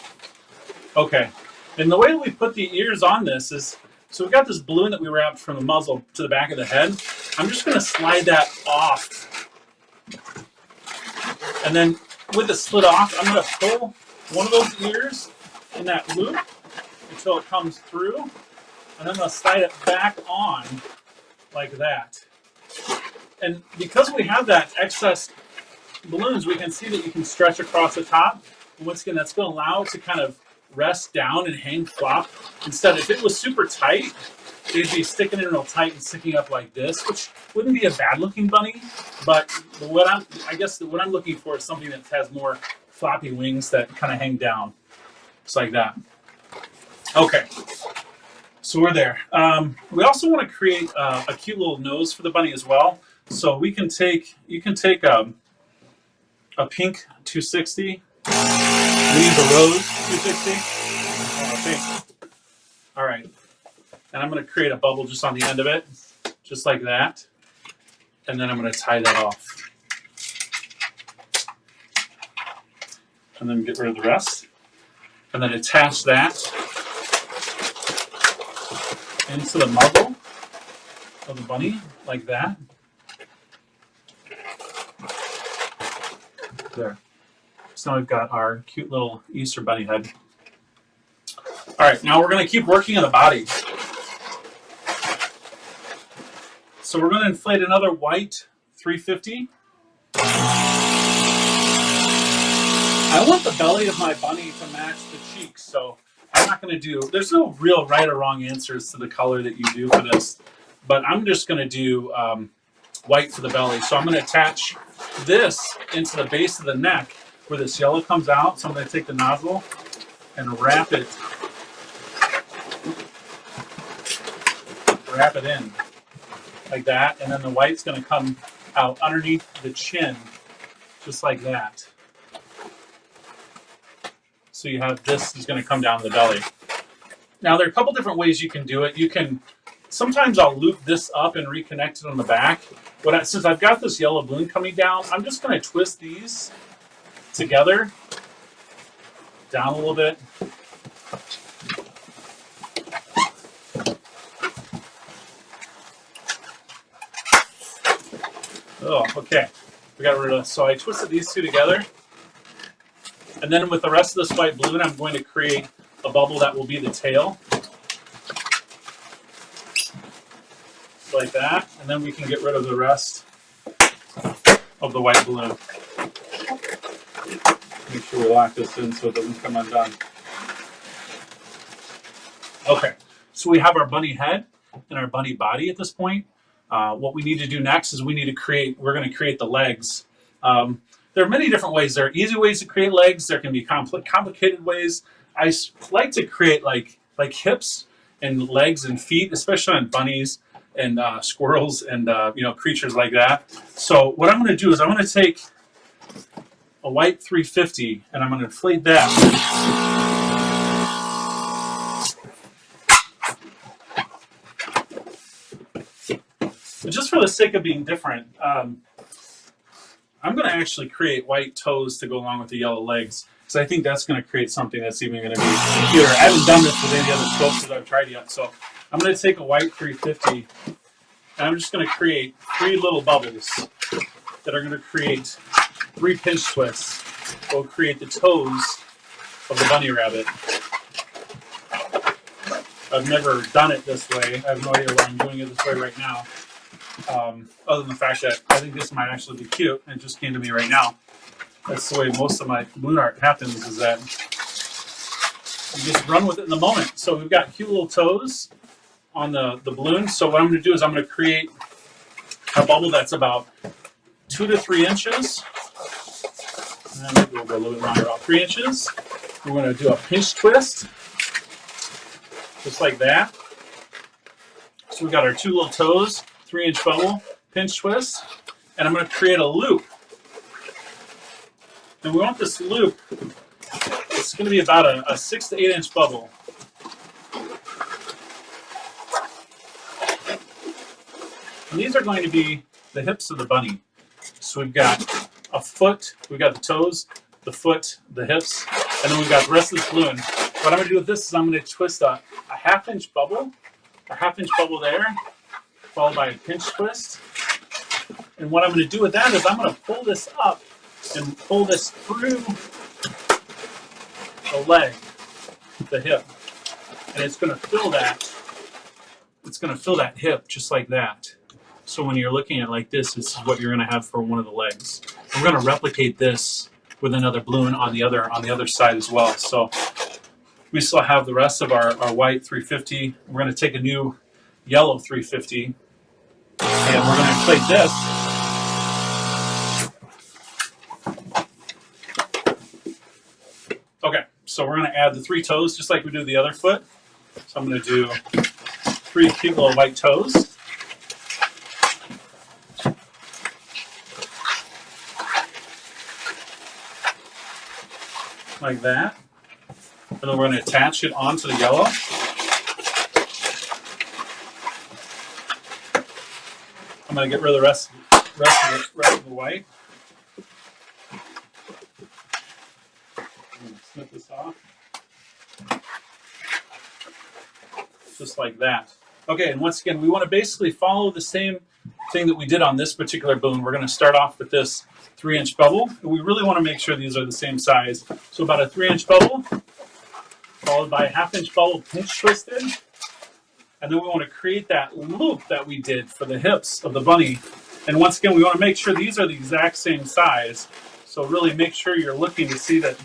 Okay. And the way we put the ears on this is, so we've got this balloon that we wrapped from the muzzle to the back of the head. I'm just going to slide that off. And then with the slit off, I'm going to pull one of those ears in that loop until it comes through. And then I'm going to slide it back on like that. And because we have that excess balloons, we can see that you can stretch across the top. And once again, that's going to allow it to kind of rest down and hang flop. Instead, if it was super tight, it'd be sticking in real tight and sticking up like this, which wouldn't be a bad looking bunny. But what I'm looking for is something that has more floppy wings that kind of hang down, just like that. Okay. So we're there. We also want to create a cute little nose for the bunny as well. So you can take a pink 260. We use a rose 260. Pink. All right. And I'm going to create a bubble just on the end of it, just like that. And then I'm going to tie that off. And then get rid of the rest. And then attach that into the muzzle of the bunny, like that. There. So now we've got our cute little Easter bunny head. All right, now we're going to keep working on the body. So we're going to inflate another white 350. I want the belly of my bunny to match the cheeks, so I'm not going to do, there's no real right or wrong answers to the color that you do for this, but I'm just going to do white for the belly. So I'm going to attach this into the base of the neck where this yellow comes out. So I'm going to take the nozzle and wrap it in like that, and then the white's going to come out underneath the chin, just like that. So you have this is going to come down to the belly. Now there are a couple different ways you can do it. You can, sometimes I'll loop this up and reconnect it on the back. But since I've got this yellow balloon coming down, I'm just going to twist these together, down a little bit. Oh, okay. We got rid of, so I twisted these two together. And then with the rest of this white balloon, I'm going to create a bubble that will be the tail. Like that. And then we can get rid of the rest of the white balloon. Make sure we lock this in so it doesn't come undone. Okay, so we have our bunny head and our bunny body at this point. What we need to do next is we're going to create the legs. There are many different ways. There are easy ways to create legs. There can be complicated ways. Like to create like hips and legs and feet, especially on bunnies and squirrels and creatures like that. So what I'm going to do is I'm going to take a white 350 and I'm going to inflate that. But just for the sake of being different, I'm going to actually create white toes to go along with the yellow legs, because I think that's going to create something that's even going to be cuter. I haven't done this with any other sculptures I've tried yet, so I'm going to take a white 350 and I'm just going to create 3 little bubbles that are going to create 3 pinch twists that will create the toes of the bunny rabbit. I've never done it this way. I have no idea why I'm doing it this way right now. Other than the fact that I think this might actually be cute, and it just came to me right now. That's the way most of my balloon art happens, is that you just run with it in the moment. So we've got cute little toes on the balloon. So what I'm going to do is I'm going to create a bubble that's about 2 to 3 inches. And maybe we'll go a little bit longer, about 3 inches. We're going to do a pinch twist, just like that. So we've got our 2 little toes, 3-inch bubble, pinch twist, and I'm going to create a loop. And we want this loop, it's going to be about a 6 to 8 inch bubble. And these are going to be the hips of the bunny. So we've got a foot, we've got the toes, the foot, the hips, and then we've got the rest of this balloon. What I'm going to do with this is I'm going to twist a half-inch bubble, there, followed by a pinch twist. And what I'm going to do with that is I'm going to pull this up and pull this through the leg, the hip. And it's going to fill that. It's going to fill that hip just like that. So when you're looking at it like this is what you're going to have for one of the legs. We're going to replicate this with another balloon on the other side as well. So we still have the rest of our white 350. We're going to take a new yellow 350 and we're going to inflate this. Okay, so we're going to add the 3 toes just like we do the other foot. So I'm going to do 3 cute little white toes. Like that. And then we're going to attach it onto the yellow. I'm going to get rid of the rest of the white. I'm going to snip this off. Just like that. Okay, and once again, we want to basically follow the same thing that we did on this particular balloon. We're going to start off with this 3-inch bubble. And we really want to make sure these are the same size. So about a 3-inch bubble, followed by a half-inch bubble pinch twisted. And then we want to create that loop that we did for the hips of the bunny. And once again, we want to make sure these are the exact same size. So really make sure you're looking to see that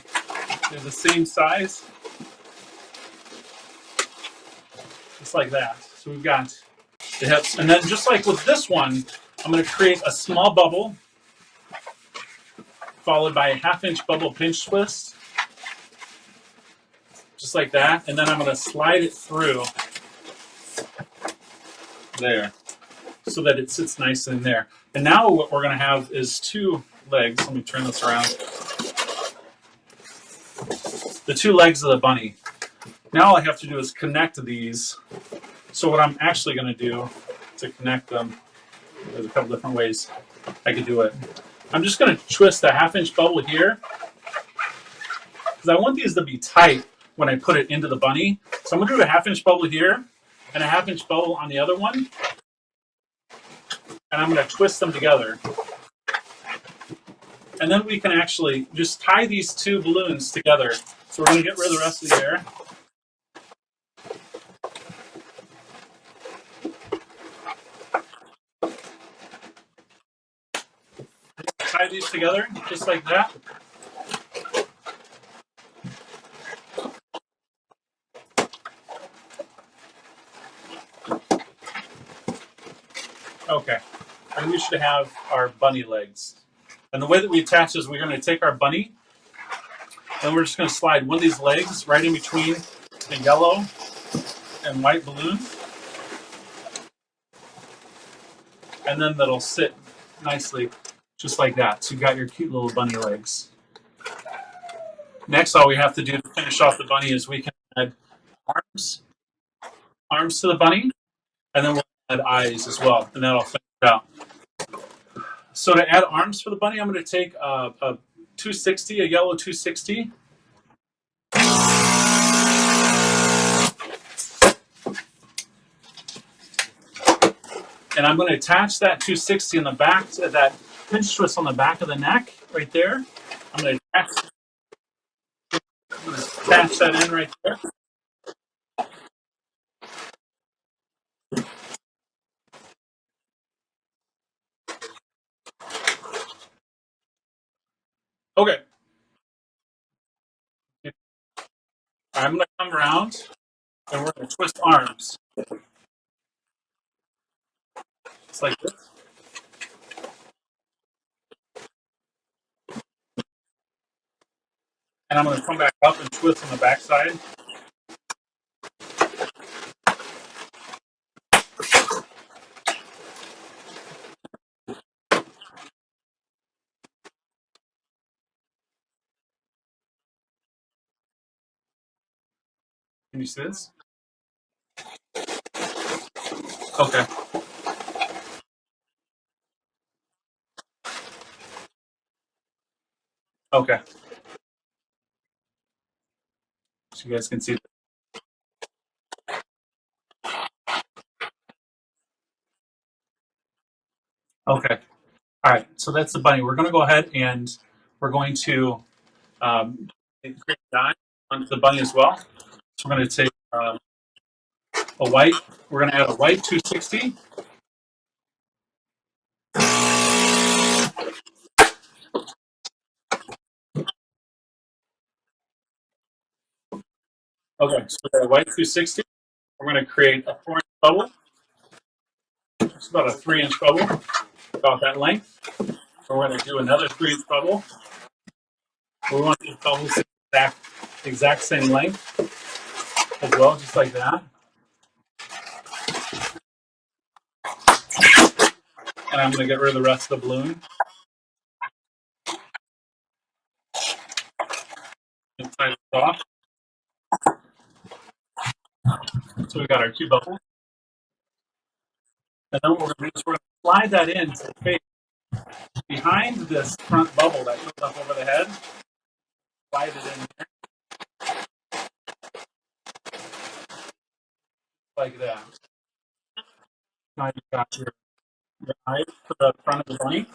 they're the same size. Just like that. So we've got the hips. And then just like with this one, I'm going to create a small bubble, followed by a half-inch bubble pinch twist. Just like that. And then I'm going to slide it through there so that it sits nice in there. And now what we're going to have is 2 legs. Let me turn this around. The 2 legs of the bunny. Now all I have to do is connect these. So what I'm actually going to do to connect them, there's a couple different ways I could do it. I'm just going to twist a half-inch bubble here because I want these to be tight when I put it into the bunny. So I'm going to do a half-inch bubble here and a half-inch bubble on the other one. And I'm going to twist them together. And then we can actually just tie these 2 balloons together. So we're going to get rid of the rest of the air. Tie these together just like that. Okay. And we should have our bunny legs. And the way that we attach is we're going to take our bunny and we're just going to slide one of these legs right in between the yellow and white balloon. And then that'll sit nicely just like that. So you've got your cute little bunny legs. Next, all we have to do to finish off the bunny is we can add arms to the bunny, and then we'll add eyes as well, and that'll finish it out. So to add arms for the bunny, I'm going to take a 260, a yellow 260. And I'm going to attach that 260 in the back, to that pinch twist on the back of the neck, right there. I'm going to attach that in right there. Okay. I'm going to come around, and we're going to twist arms. Just like this. And I'm going to come back up and twist on the back side. Can you see this? Okay. Okay. So you guys can see this. Okay. All right. So that's the bunny. We're going to go ahead and we're going to create a dye onto the bunny as well. So we're going to take a white. We're going to add a white 260. Okay. So we got a white 260. We're going to create a 4-inch bubble. It's about a 3-inch bubble, about that length. We're going to do another 3-inch bubble. We want these bubbles to be exact same length as well, just like that. And I'm going to get rid of the rest of the balloon. Inside it off. So we got our 2 bubbles. And then what we're going to do is we're going to slide that in to the face behind this front bubble that goes up over the head. Slide it in there. Like that. Now you've got your eyes for the front of the bunny.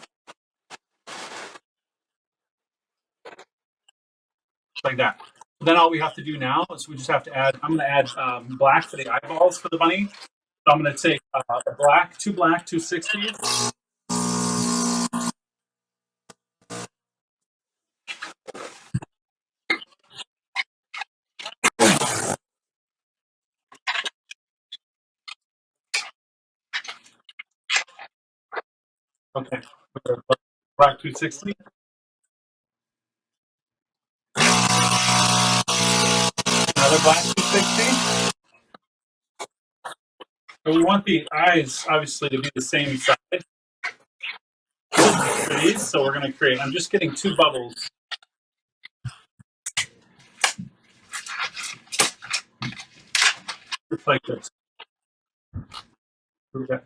Like that. Then all we have to do now is we just have to add, I'm going to add black for the eyeballs for the bunny. So I'm going to take a black 260. Okay. Black 260. Another black 260. And we want the eyes, obviously, to be the same size for these. So we're going to create, I'm just getting 2 bubbles. Just like this. We've got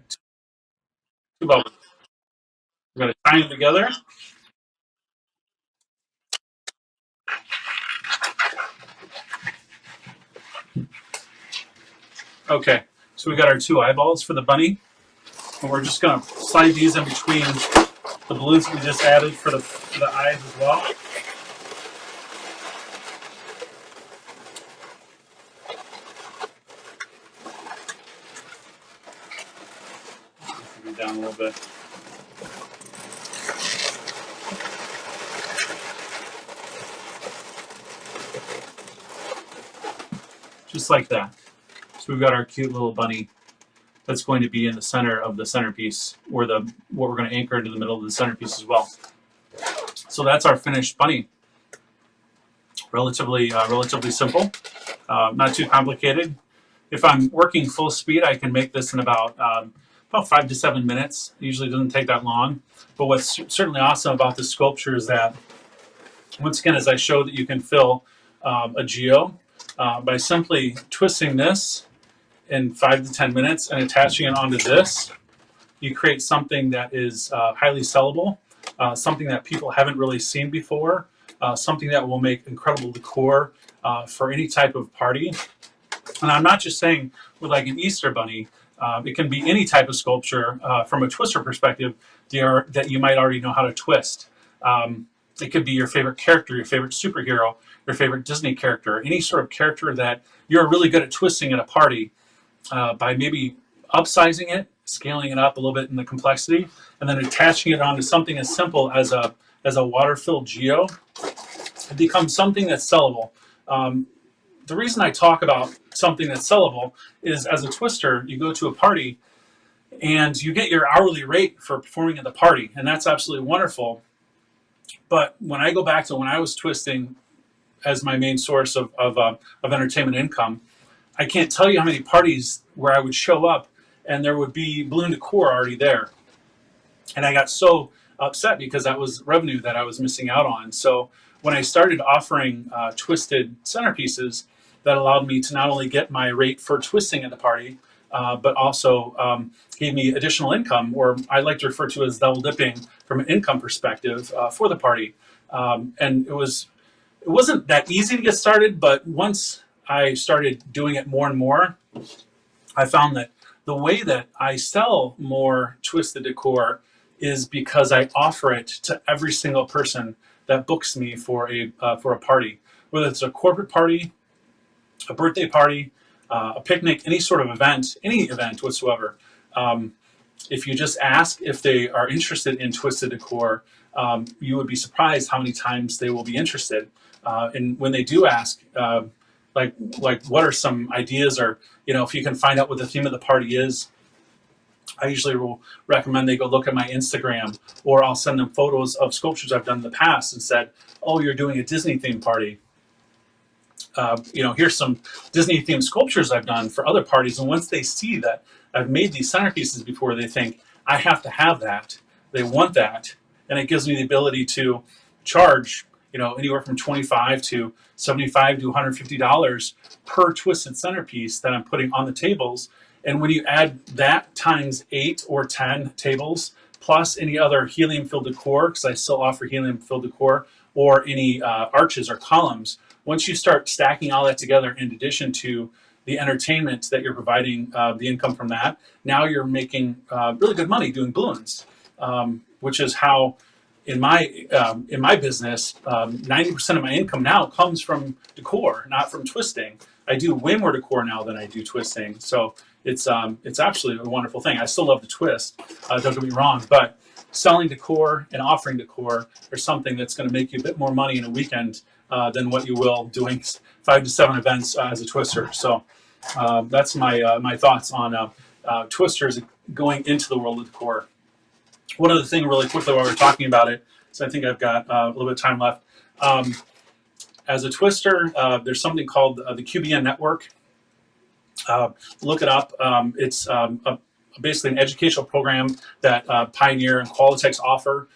2 bubbles. We're going to tie them together. Okay, so we got our 2 eyeballs for the bunny. And we're just going to slide these in between the balloons we just added for the eyes as well. Down a little bit. Just like that. So we've got our cute little bunny that's going to be in the center of the centerpiece, or what we're going to anchor into the middle of the centerpiece as well. So that's our finished bunny. Relatively simple, not too complicated. If I'm working full speed, I can make this in about 5 to 7 minutes. It usually doesn't take that long. But what's certainly awesome about this sculpture is that, once again, as I showed, that you can fill a geo by simply twisting this in 5 to 10 minutes and attaching it onto this. You create something that is highly sellable, something that people haven't really seen before, something that will make incredible decor for any type of party. And I'm not just saying with like an Easter bunny. It can be any type of sculpture from a twister perspective that you might already know how to twist. It could be your favorite character, your favorite superhero, your favorite Disney character, any sort of character that you're really good at twisting at a party, by maybe upsizing it, scaling it up a little bit in the complexity, and then attaching it onto something as simple as a water-filled geo. It becomes something that's sellable. The reason I talk about something that's sellable is, as a twister, you go to a party and you get your hourly rate for performing at the party, and that's absolutely wonderful. But when I go back to when I was twisting as my main source of entertainment income, I can't tell you how many parties where I would show up and there would be balloon decor already there. And I got so upset because that was revenue that I was missing out on. So when I started offering twisted centerpieces, that allowed me to not only get my rate for twisting at the party, but also gave me additional income, or I like to refer to as double dipping from an income perspective for the party. And it wasn't that easy to get started, but once I started doing it more and more, I found that the way that I sell more twisted decor is because I offer it to every single person that books me for a party, whether it's a corporate party, a birthday party, a picnic, any sort of event, any event whatsoever. If you just ask if they are interested in twisted decor, you would be surprised how many times they will be interested. And when they do ask, like what are some ideas, or if you can find out what the theme of the party is, I usually will recommend they go look at my Instagram, or I'll send them photos of sculptures I've done in the past and said, "Oh, you're doing a Disney themed party. Here's some Disney themed sculptures I've done for other parties." And once they see that I've made these centerpieces before, they think, I have to have that. They want that. And it gives me the ability to charge, anywhere from $25 to $75 to $150 per twisted centerpiece that I'm putting on the tables. And when you add that times 8 or 10 tables, plus any other helium-filled decor, because I still offer helium-filled decor, or any arches or columns, once you start stacking all that together, in addition to the entertainment that you're providing, the income from that, now you're making really good money doing balloons, which is how, in my business, 90% of my income now comes from decor, not from twisting. I do way more decor now than I do twisting, so it's absolutely a wonderful thing. I still love to twist, don't get me wrong, but selling decor and offering decor are something that's going to make you a bit more money in a weekend than what you will doing 5 to 7 events as a twister. So that's my thoughts on twisters going into the world of decor. One other thing really quickly while we're talking about it, so I think I've got a little bit of time left. As a twister, there's something called the QBN network. Look it up. It's basically an educational program that Pioneer and Qualatex offer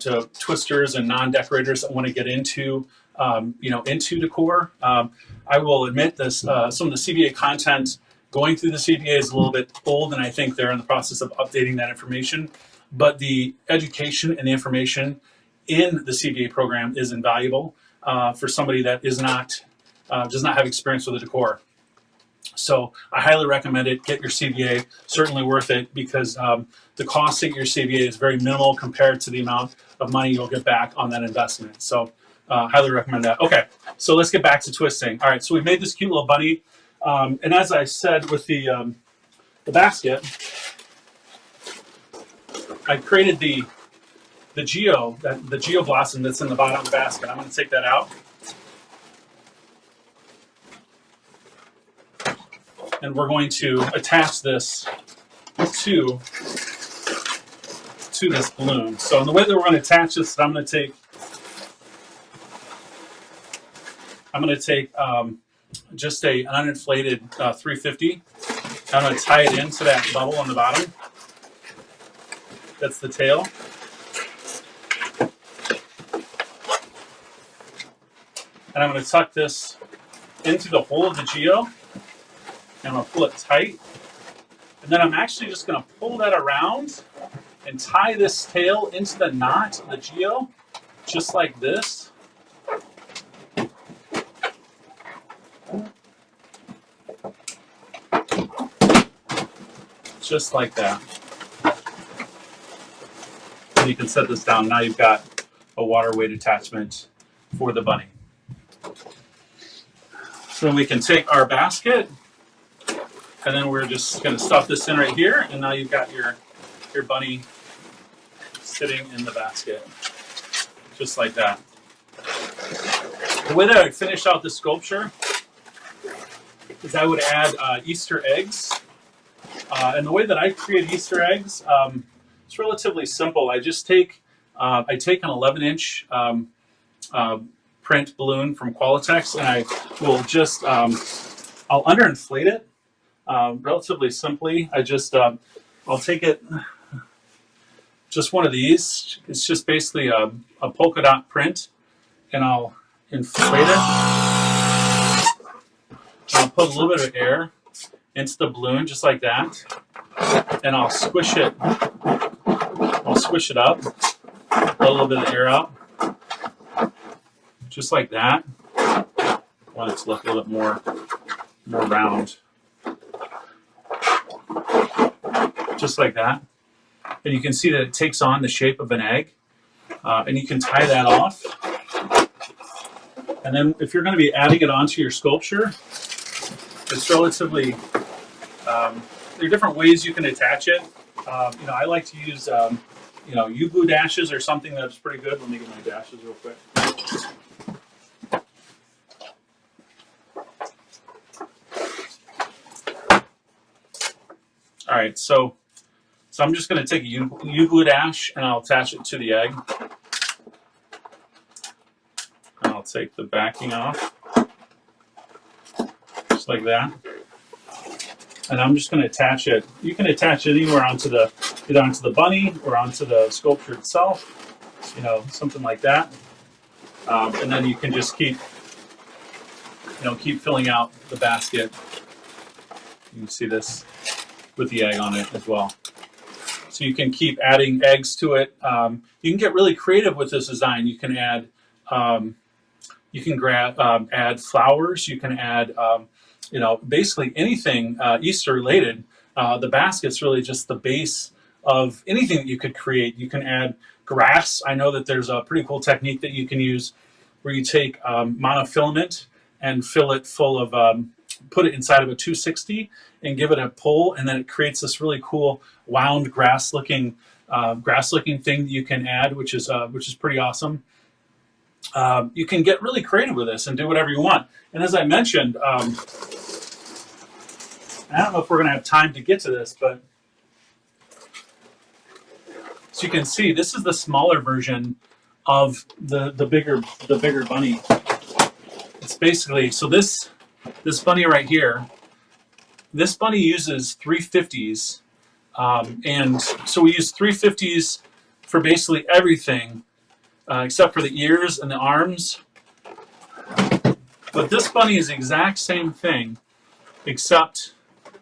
to twisters and non-decorators that want to get into decor. I will admit this: some of the CBA content going through the CBA is a little bit old, and I think they're in the process of updating that information. But the education and the information in the CBA program is invaluable for somebody that does not have experience with the decor. So I highly recommend it. Get your CBA. Certainly worth it, because the cost of your CBA is very minimal compared to the amount of money you'll get back on that investment. So highly recommend that. Okay, so let's get back to twisting. All right, so we made this cute little bunny. And as I said with the basket, I created the geo blossom that's in the bottom of the basket. I'm going to take that out. And we're going to attach this to this balloon. So in the way that we're going to attach this, I'm going to take just an uninflated 350. I'm going to tie it into that bubble on the bottom. That's the tail. And I'm going to tuck this into the hole of the geo. And I'm going to pull it tight. And then I'm actually just going to pull that around and tie this tail into the knot of the geo, just like this. Just like that. And you can set this down. Now you've got a water weight attachment for the bunny. So then we can take our basket, and then we're just going to stuff this in right here, and now you've got your bunny sitting in the basket, just like that. The way that I finish out the sculpture is I would add Easter eggs. And the way that I create Easter eggs, it's relatively simple. I just take an 11-inch print balloon from Qualatex, and I will just I'll underinflate it relatively simply. I'll take it, just one of these. It's just basically a polka dot print, and I'll inflate it. I'll put a little bit of air into the balloon, just like that, and I'll squish it. I'll squish it up, let a little bit of air out, just like that. I want it to look a little bit more round, just like that. And you can see that it takes on the shape of an egg, and you can tie that off. And then if you're going to be adding it onto your sculpture, it's relatively, there are different ways you can attach it. I like to use, U-glue dashes or something that's pretty good. Let me get my dashes real quick. All right, so I'm just going to take a U-glue dash and I'll attach it to the egg. And I'll take the backing off, just like that. And I'm just going to attach it. You can attach it anywhere either onto the bunny or onto the sculpture itself, something like that. And then you can just keep filling out the basket. You can see this with the egg on it as well. So you can keep adding eggs to it. You can get really creative with this design. You can add, add flowers. You can add, basically anything Easter related. The basket's really just the base of anything that you could create. You can add grass. I know that there's a pretty cool technique that you can use where you take monofilament and fill it full of, put it inside of a 260 and give it a pull, and then it creates this really cool wound grass-looking thing that you can add, which is pretty awesome. You can get really creative with this and do whatever you want. And as I mentioned, I don't know if we're going to have time to get to this, but so you can see this is the smaller version of the bigger bunny. It's basically, so this bunny right here, this bunny uses 350s, and so we use 350s for basically everything except for the ears and the arms. But this bunny is the exact same thing, except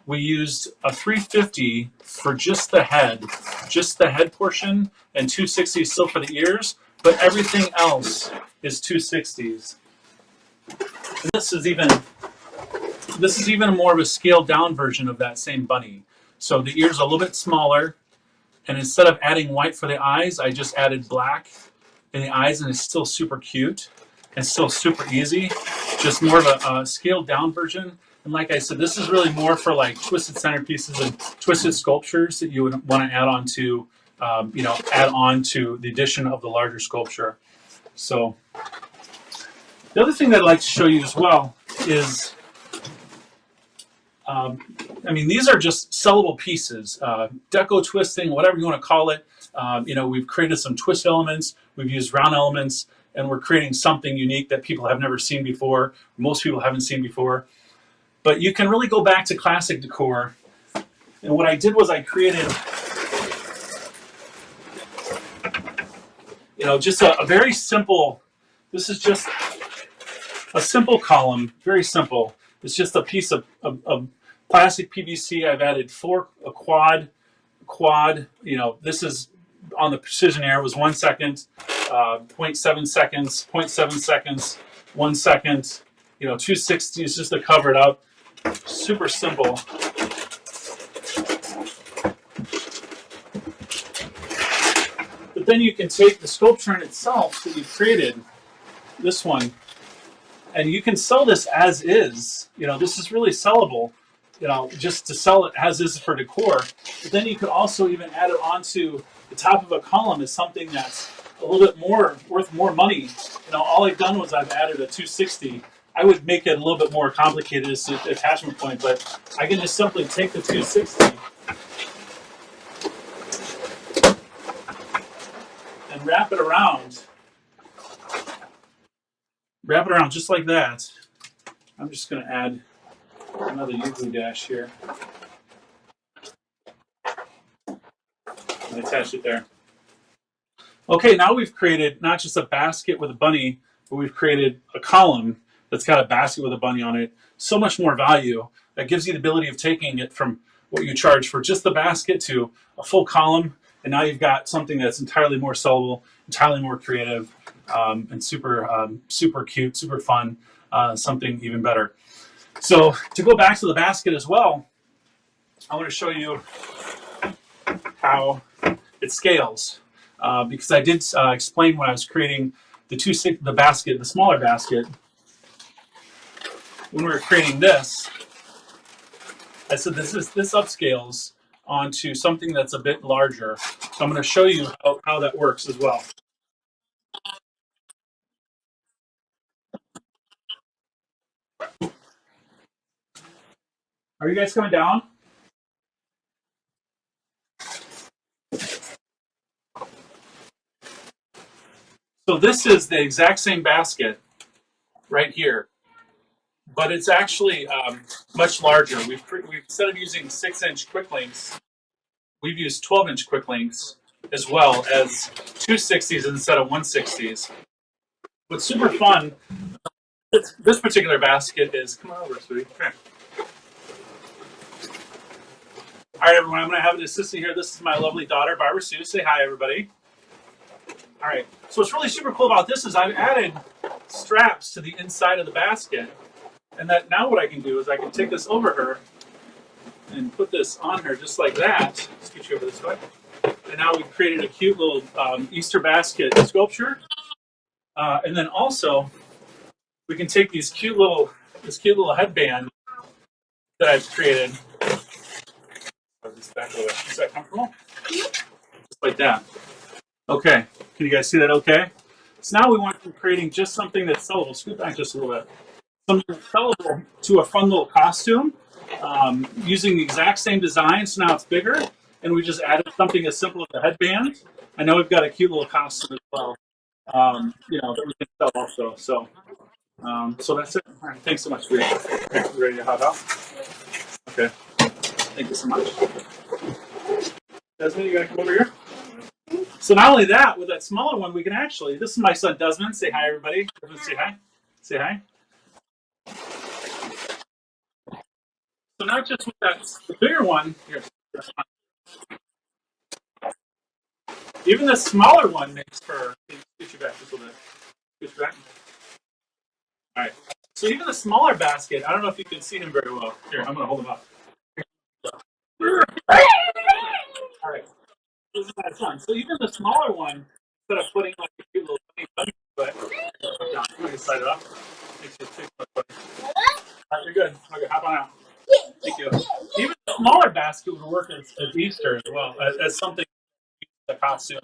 we used a 350 for just the head portion, and 260s still for the ears, but everything else is 260s. And this is even more of a scaled down version of that same bunny. So the ears are a little bit smaller, and instead of adding white for the eyes, I just added black in the eyes, and it's still super cute and still super easy. Just more of a scaled down version. And like I said, this is really more for like twisted centerpieces and twisted sculptures that you would want to add on to, the addition of the larger sculpture. So the other thing that I'd like to show you as well is I mean, these are just sellable pieces, deco twisting, whatever you want to call it. We've created some twist elements, we've used round elements, and we're creating something unique that people have never seen before, most people haven't seen before. But you can really go back to classic decor. And what I did was I created, just a very simple, this is just a simple column, very simple. It's just a piece of plastic PVC. I've added a quad. This is on the precision air was 1 second, 0.7 seconds, 0.7 seconds, 1 second, 260 is just to cover it up. Super simple. But then you can take the sculpture in itself that you've created, this one, and you can sell this as is. This is really sellable, just to sell it as is for decor. But then you could also even add it onto the top of a column as something that's a little bit more worth more money. All I've done was I've added a 260. I would make it a little bit more complicated as an attachment point, but I can just simply take the 260 and wrap it around just like that. I'm just going to add another U-glue dash here and attach it there. Okay, now we've created not just a basket with a bunny, but we've created a column that's got a basket with a bunny on it. So much more value. That gives you the ability of taking it from what you charge for just the basket to a full column, and now you've got something that's entirely more sellable, entirely more creative, and super cute, super fun, something even better. So to go back to the basket as well, I want to show you how it scales, because I did explain when I was creating the basket, the smaller basket. When we were creating this, I said this upscales onto something that's a bit larger. So I'm going to show you how that works as well. Are you guys coming down? So this is the exact same basket right here, but it's actually much larger. We've instead of using 6-inch quick links, we've used 12-inch quick links as well as 260s instead of 160s. What's super fun, this particular basket is, come on over, sweetie. Come here. All right, everyone, I'm going to have an assistant here. This is my lovely daughter, Barbara Sue. Say hi, everybody. All right, so what's really super cool about this is I've added straps to the inside of the basket, and that now what I can do is I can take this over her and put this on her just like that. Let's get you over this way. And now we've created a cute little Easter basket sculpture. And then also, we can take this cute little headband that I've created. Is that comfortable? Just like that. Okay. Can you guys see that okay? So now we want to be creating just something that's sellable. Scoot back just a little bit. Something that's sellable to a fun little costume, using the exact same design. So now it's bigger, and we just added something as simple as a headband. I know we've got a cute little costume as well, that we can sell also. So that's it. All right, thanks so much, sweetie. Okay, you ready to hot out? Okay. Thank you so much. Desmond, you gotta come over here. So not only that, with that smaller one, we can actually, this is my son Desmond. Say hi, everybody. Desmond, say hi. Say hi. So not just with the bigger one, here, even the smaller one makes for, get you back just a little bit. Get you back. All right. So even the smaller basket, I don't know if you can see him very well. Here, I'm gonna hold him up. All right. This is my son. So even the smaller one, instead of putting like a cute little bunny foot, I'm gonna slide it off. Makes it take my foot. All right, you're good. Okay, hop on out. Thank you. Even the smaller basket would work as Easter as well, as something, a costume,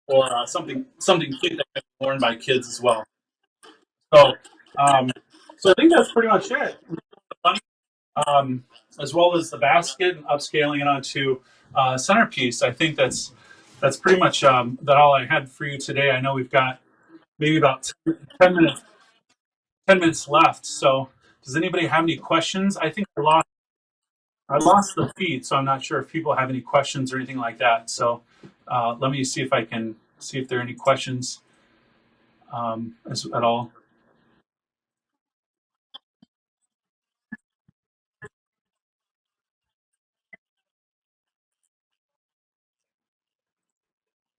or something cute that can be worn by kids as well. So, so I think that's pretty much it. as well as the basket and upscaling it onto centerpiece. I think that's pretty much that all I had for you today. I know we've got maybe about 10 minutes 10 minutes left. So does anybody have any questions? I think I lost the feed, so I'm not sure if people have any questions or anything like that. So let me see if I can see if there are any questions at all.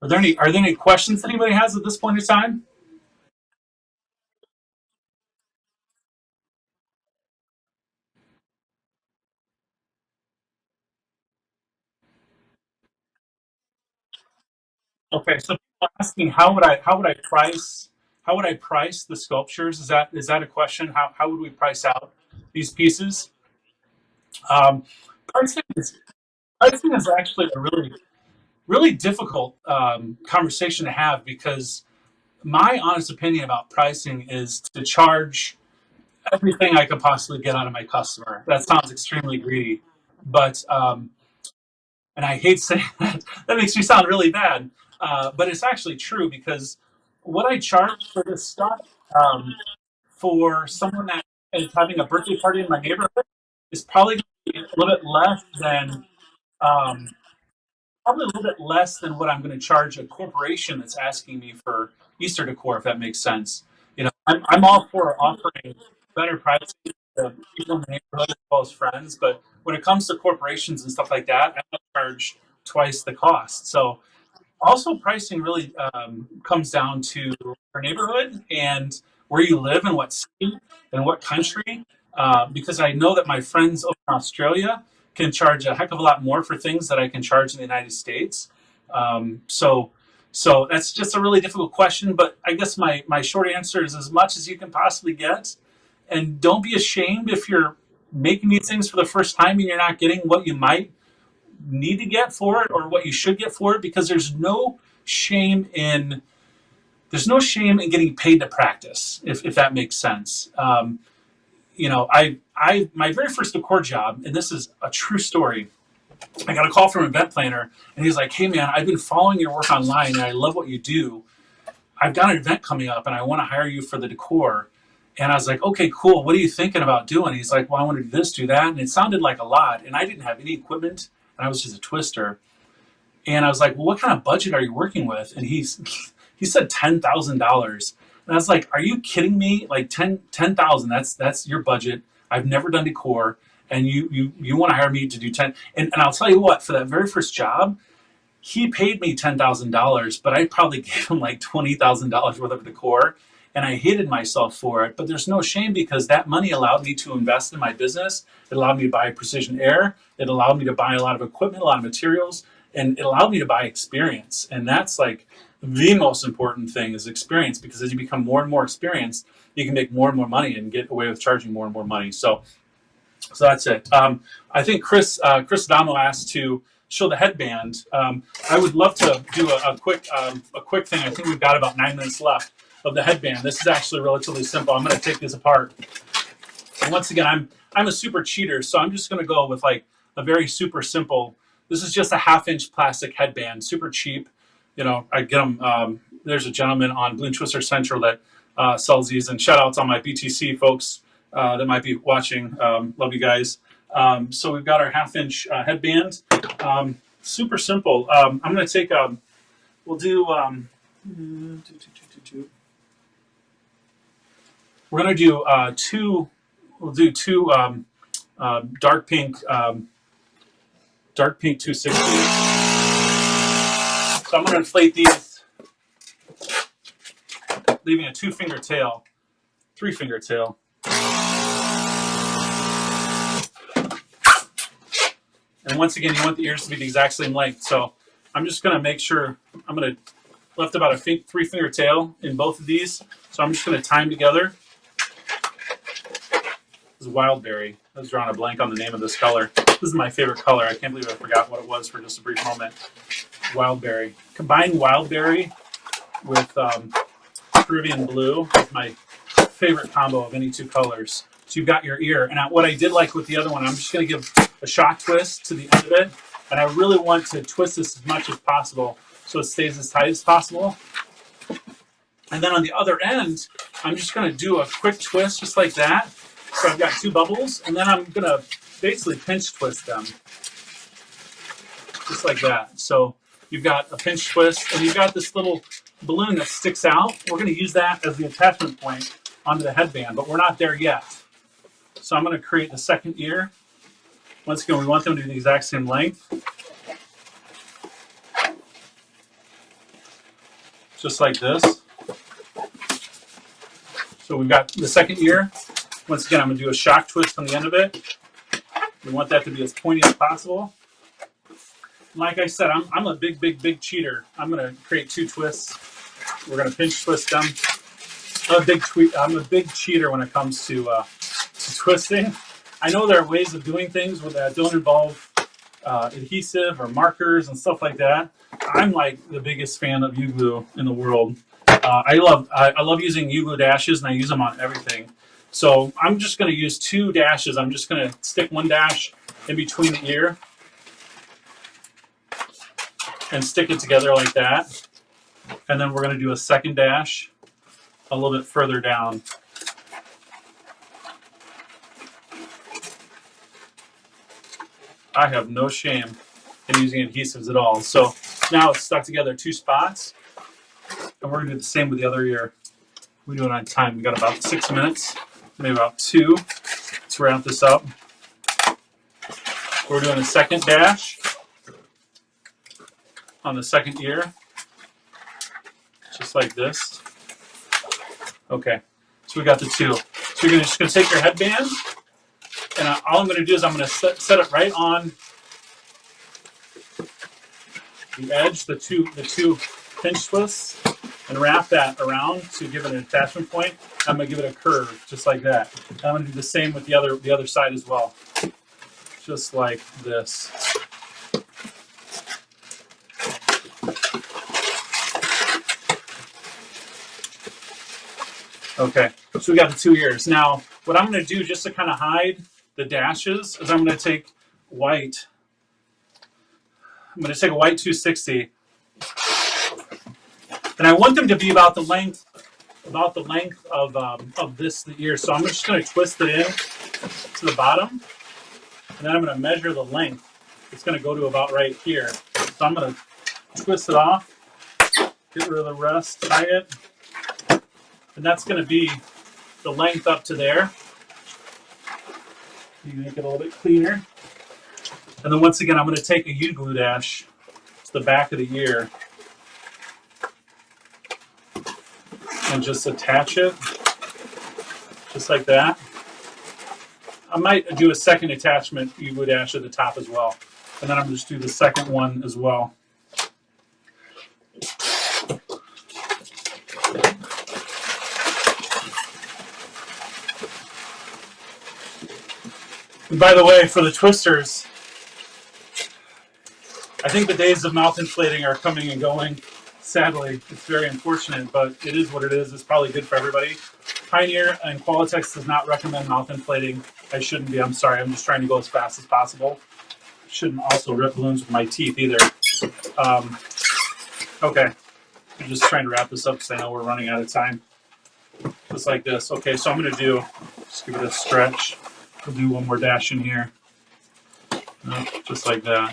Are there any questions that anybody has at this point in time? Okay, so people are asking how would I price the sculptures? Is that a question? How would we price out these pieces? Um, pricing is pricing is actually a really difficult conversation to have because my honest opinion about pricing is to charge everything I could possibly get out of my customer. That sounds extremely greedy, but and I hate saying that. That makes me sound really bad, but it's actually true because what I charge for this stuff um, for someone that is having a birthday party in my neighborhood is probably going to be a little bit less than um, probably a little bit less than what I'm going to charge a corporation that's asking me for Easter decor, if that makes sense. I'm all for offering better prices to people in the neighborhood as well as friends, but when it comes to corporations and stuff like that, I charge twice the cost. So also pricing really comes down to your neighborhood and where you live and what city and what country. Because I know that my friends over in Australia can charge a heck of a lot more for things that I can charge in the United States. So that's just a really difficult question. But I guess my short answer is as much as you can possibly get. And don't be ashamed if you're making these things for the first time and you're not getting what you might need to get for it or what you should get for it, because shame in there's no shame in getting paid to practice, if that makes sense. I my very first decor job, and this is a true story. I got a call from an event planner, and he's like, "Hey man, I've been following your work online, and I love what you do. I've got an event coming up, and I want to hire you for the decor." And I was like, "Okay, cool. What are you thinking about doing?" He's like, "Well, I want to do this, do that," and it sounded like a lot, and I didn't have any equipment, and I was just a twister. And I was like, "Well, what kind of budget are you working with?" And he said $10,000. And I was like, "Are you kidding me? Like 10,000? That's your budget. I've never done decor, and you want to hire me to do 10?" And I'll tell you what, for that very first job, he paid me $10,000, but I probably gave him like $20,000 worth of decor, and I hated myself for it. But there's no shame because that money allowed me to invest in my business. It allowed me to buy precision air. It allowed me to buy a lot of equipment, a lot of materials, and it allowed me to buy experience. And that's like the most important thing is experience, because as you become more and more experienced, you can make more and more money and get away with charging more and more money. So that's it. I think Chris Damo asked to show the headband. I would love to do a quick thing. I think we've got about 9 minutes left of the headband. This is actually relatively simple. I'm going to take this apart. And once again, I'm a super cheater, so I'm just going to go with like a very super simple. This is just a 1/2 inch plastic headband, super cheap. I get them. There's a gentleman on Balloon Twister Central that sells these, and shout outs on my BTC folks that might be watching. Love you guys. So we've got our 1/2 inch headband. Super simple. I'm going to take we'll do, we're going to do we'll do two dark pink 260s. So I'm going to inflate these, leaving a 2-finger tail, 3-finger tail. And once again, you want the ears to be the exact same length. So I'm just going to make sure I'm going to left about a 3-finger tail in both of these. So I'm just going to tie them together. This is Wildberry. I was drawing a blank on the name of this color. This is my favorite color. I can't believe I forgot what it was for just a brief moment. Wildberry. Combine Wildberry with Peruvian blue is my favorite combo of any two colors. So you've got your ear. And what I did like with the other one, I'm just going to give a shock twist to the end of it. And I really want to twist this as much as possible so it stays as tight as possible. And then on the other end, I'm just going to do a quick twist just like that. So I've got 2 bubbles, and then I'm going to basically pinch twist them. Just like that. So you've got a pinch twist, and you've got this little balloon that sticks out. We're going to use that as the attachment point onto the headband, but we're not there yet. So I'm going to create the second ear. Once again, we want them to be the exact same length. Just like this. So we've got the second ear. Once again, I'm going to do a shock twist on the end of it. We want that to be as pointy as possible. Like I said, I'm a big cheater. I'm going to create 2 twists. We're going to pinch twist them. I'm a big cheater when it comes to twisting. I know there are ways of doing things that don't involve adhesive or markers and stuff like that. I'm like the biggest fan of U-glue in the world. I love using U-glue dashes, and I use them on everything. So I'm just going to use 2 dashes. I'm just going to stick 1 dash in between the ear and stick it together like that. And then we're going to do a second dash a little bit further down. I have no shame in using adhesives at all. So now it's stuck together 2 spots. And we're going to do the same with the other ear. We do it on time. We got about 6 minutes, maybe about 2 to wrap this up. We're doing a second dash on the second ear, just like this. Okay, so we got the 2. So you're just going to take your headband, and all I'm going to do is I'm going to set it right on the edge, the two pinch twists, and wrap that around to give it an attachment point. I'm going to give it a curve, just like that. And I'm going to do the same with the other side as well, just like this. Okay, so we got the 2 ears. Now, what I'm going to do just to kind of hide the dashes is I'm going to take white. I'm going to take a white 260, and I want them to be about the length of the ear. So I'm just going to twist it in to the bottom, and then I'm going to measure the length. It's going to go to about right here. So I'm going to twist it off, get rid of the rest, tie it, and that's going to be the length up to there. You make it a little bit cleaner. And then once again, I'm going to take a U-glue dash to the back of the ear and just attach it, just like that. I might do a second attachment U-glue dash at the top as well. And then I'm going to just do the second one as well. And by the way, for the twisters, I think the days of mouth inflating are coming and going. Sadly, it's very unfortunate, but it is what it is. It's probably good for everybody. Pioneer and Qualatex does not recommend mouth inflating. I shouldn't be. I'm sorry. I'm just trying to go as fast as possible. Shouldn't also rip balloons with my teeth either. Okay. I'm just trying to wrap this up because I know we're running out of time. Just like this. Okay, so I'm going to just give it a stretch. We'll do 1 more dash in here. Just like that.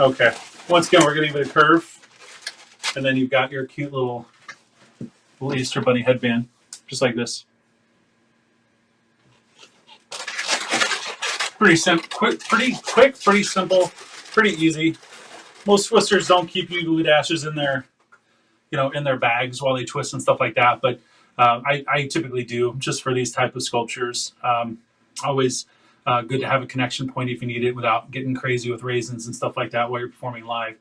Okay. Once again, we're going to give it a curve. And then you've got your cute little Easter bunny headband. Just like this. Pretty quick, pretty simple, pretty easy. Most twisters don't keep U-glue dashes in their, in their bags while they twist and stuff like that. But I typically do just for these type of sculptures. Always good to have a connection point if you need it without getting crazy with raisins and stuff like that while you're performing live.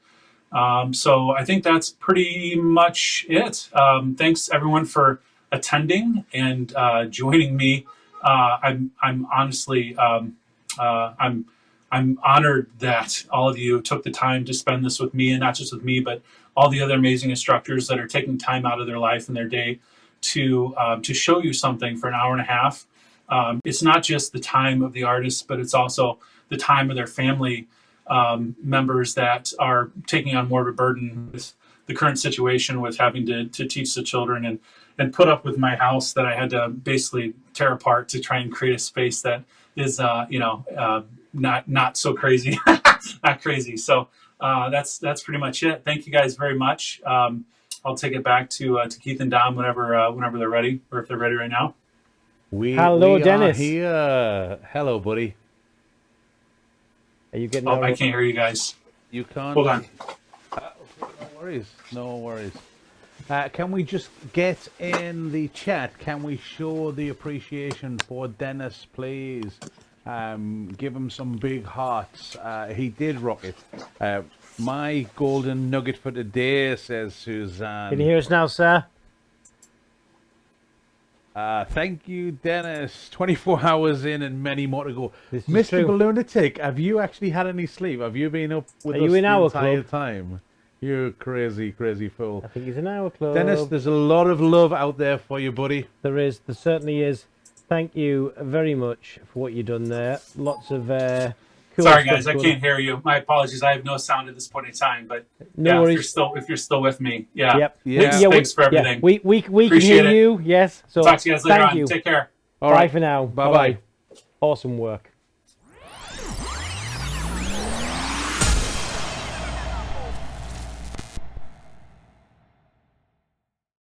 So I think that's pretty much it. Thanks everyone for attending and joining me. I'm honestly, I'm I'm honored that all of you took the time to spend this with me, and not just with me, but all the other amazing instructors that are taking time out of their life and their day to show you something for an hour and a half. It's not just the time of the artist, but it's also the time of their family members that are taking on more of a burden with the current situation with having to teach the children and put up with my house that I had to basically tear apart to try and create a space that is, not so crazy, not crazy. So that's pretty much it. Thank you guys very much. I'll take it back to Keith and Dom whenever they're ready, or if they're ready right now. Hello, we Dennis. Are here. Hello, buddy. Are you getting? Oh, I can't hear you guys. You can't. Hold on. No worries. No worries. Can we just get in the chat? Can we show the appreciation for Dennis, please? Give him some big hearts. He did rock it. My golden nugget for today, says Suzanne. Can you hear us now, sir? Thank you, Dennis. 24 hours in and many more to go. This is Mr. true. Lunatic, have you actually had any sleep? Have you been up with Are us you in the our entire club? time? You crazy, crazy fool. I think he's in our club. Dennis, there's a lot of love out there for you, buddy. There is. There certainly is. Thank you very much for what you've done there. Lots of cool Sorry, stuff guys, I going can't on. hear you. My apologies. I have no sound at this point in time. But No yeah, worries. if you're still with me, yeah. Yep. Yeah. Thanks for everything. Yeah. We can Appreciate hear it. you. Yes. So Talk to you guys later thank on. you. Take care. All Bye right. for now. Bye-bye. Awesome work.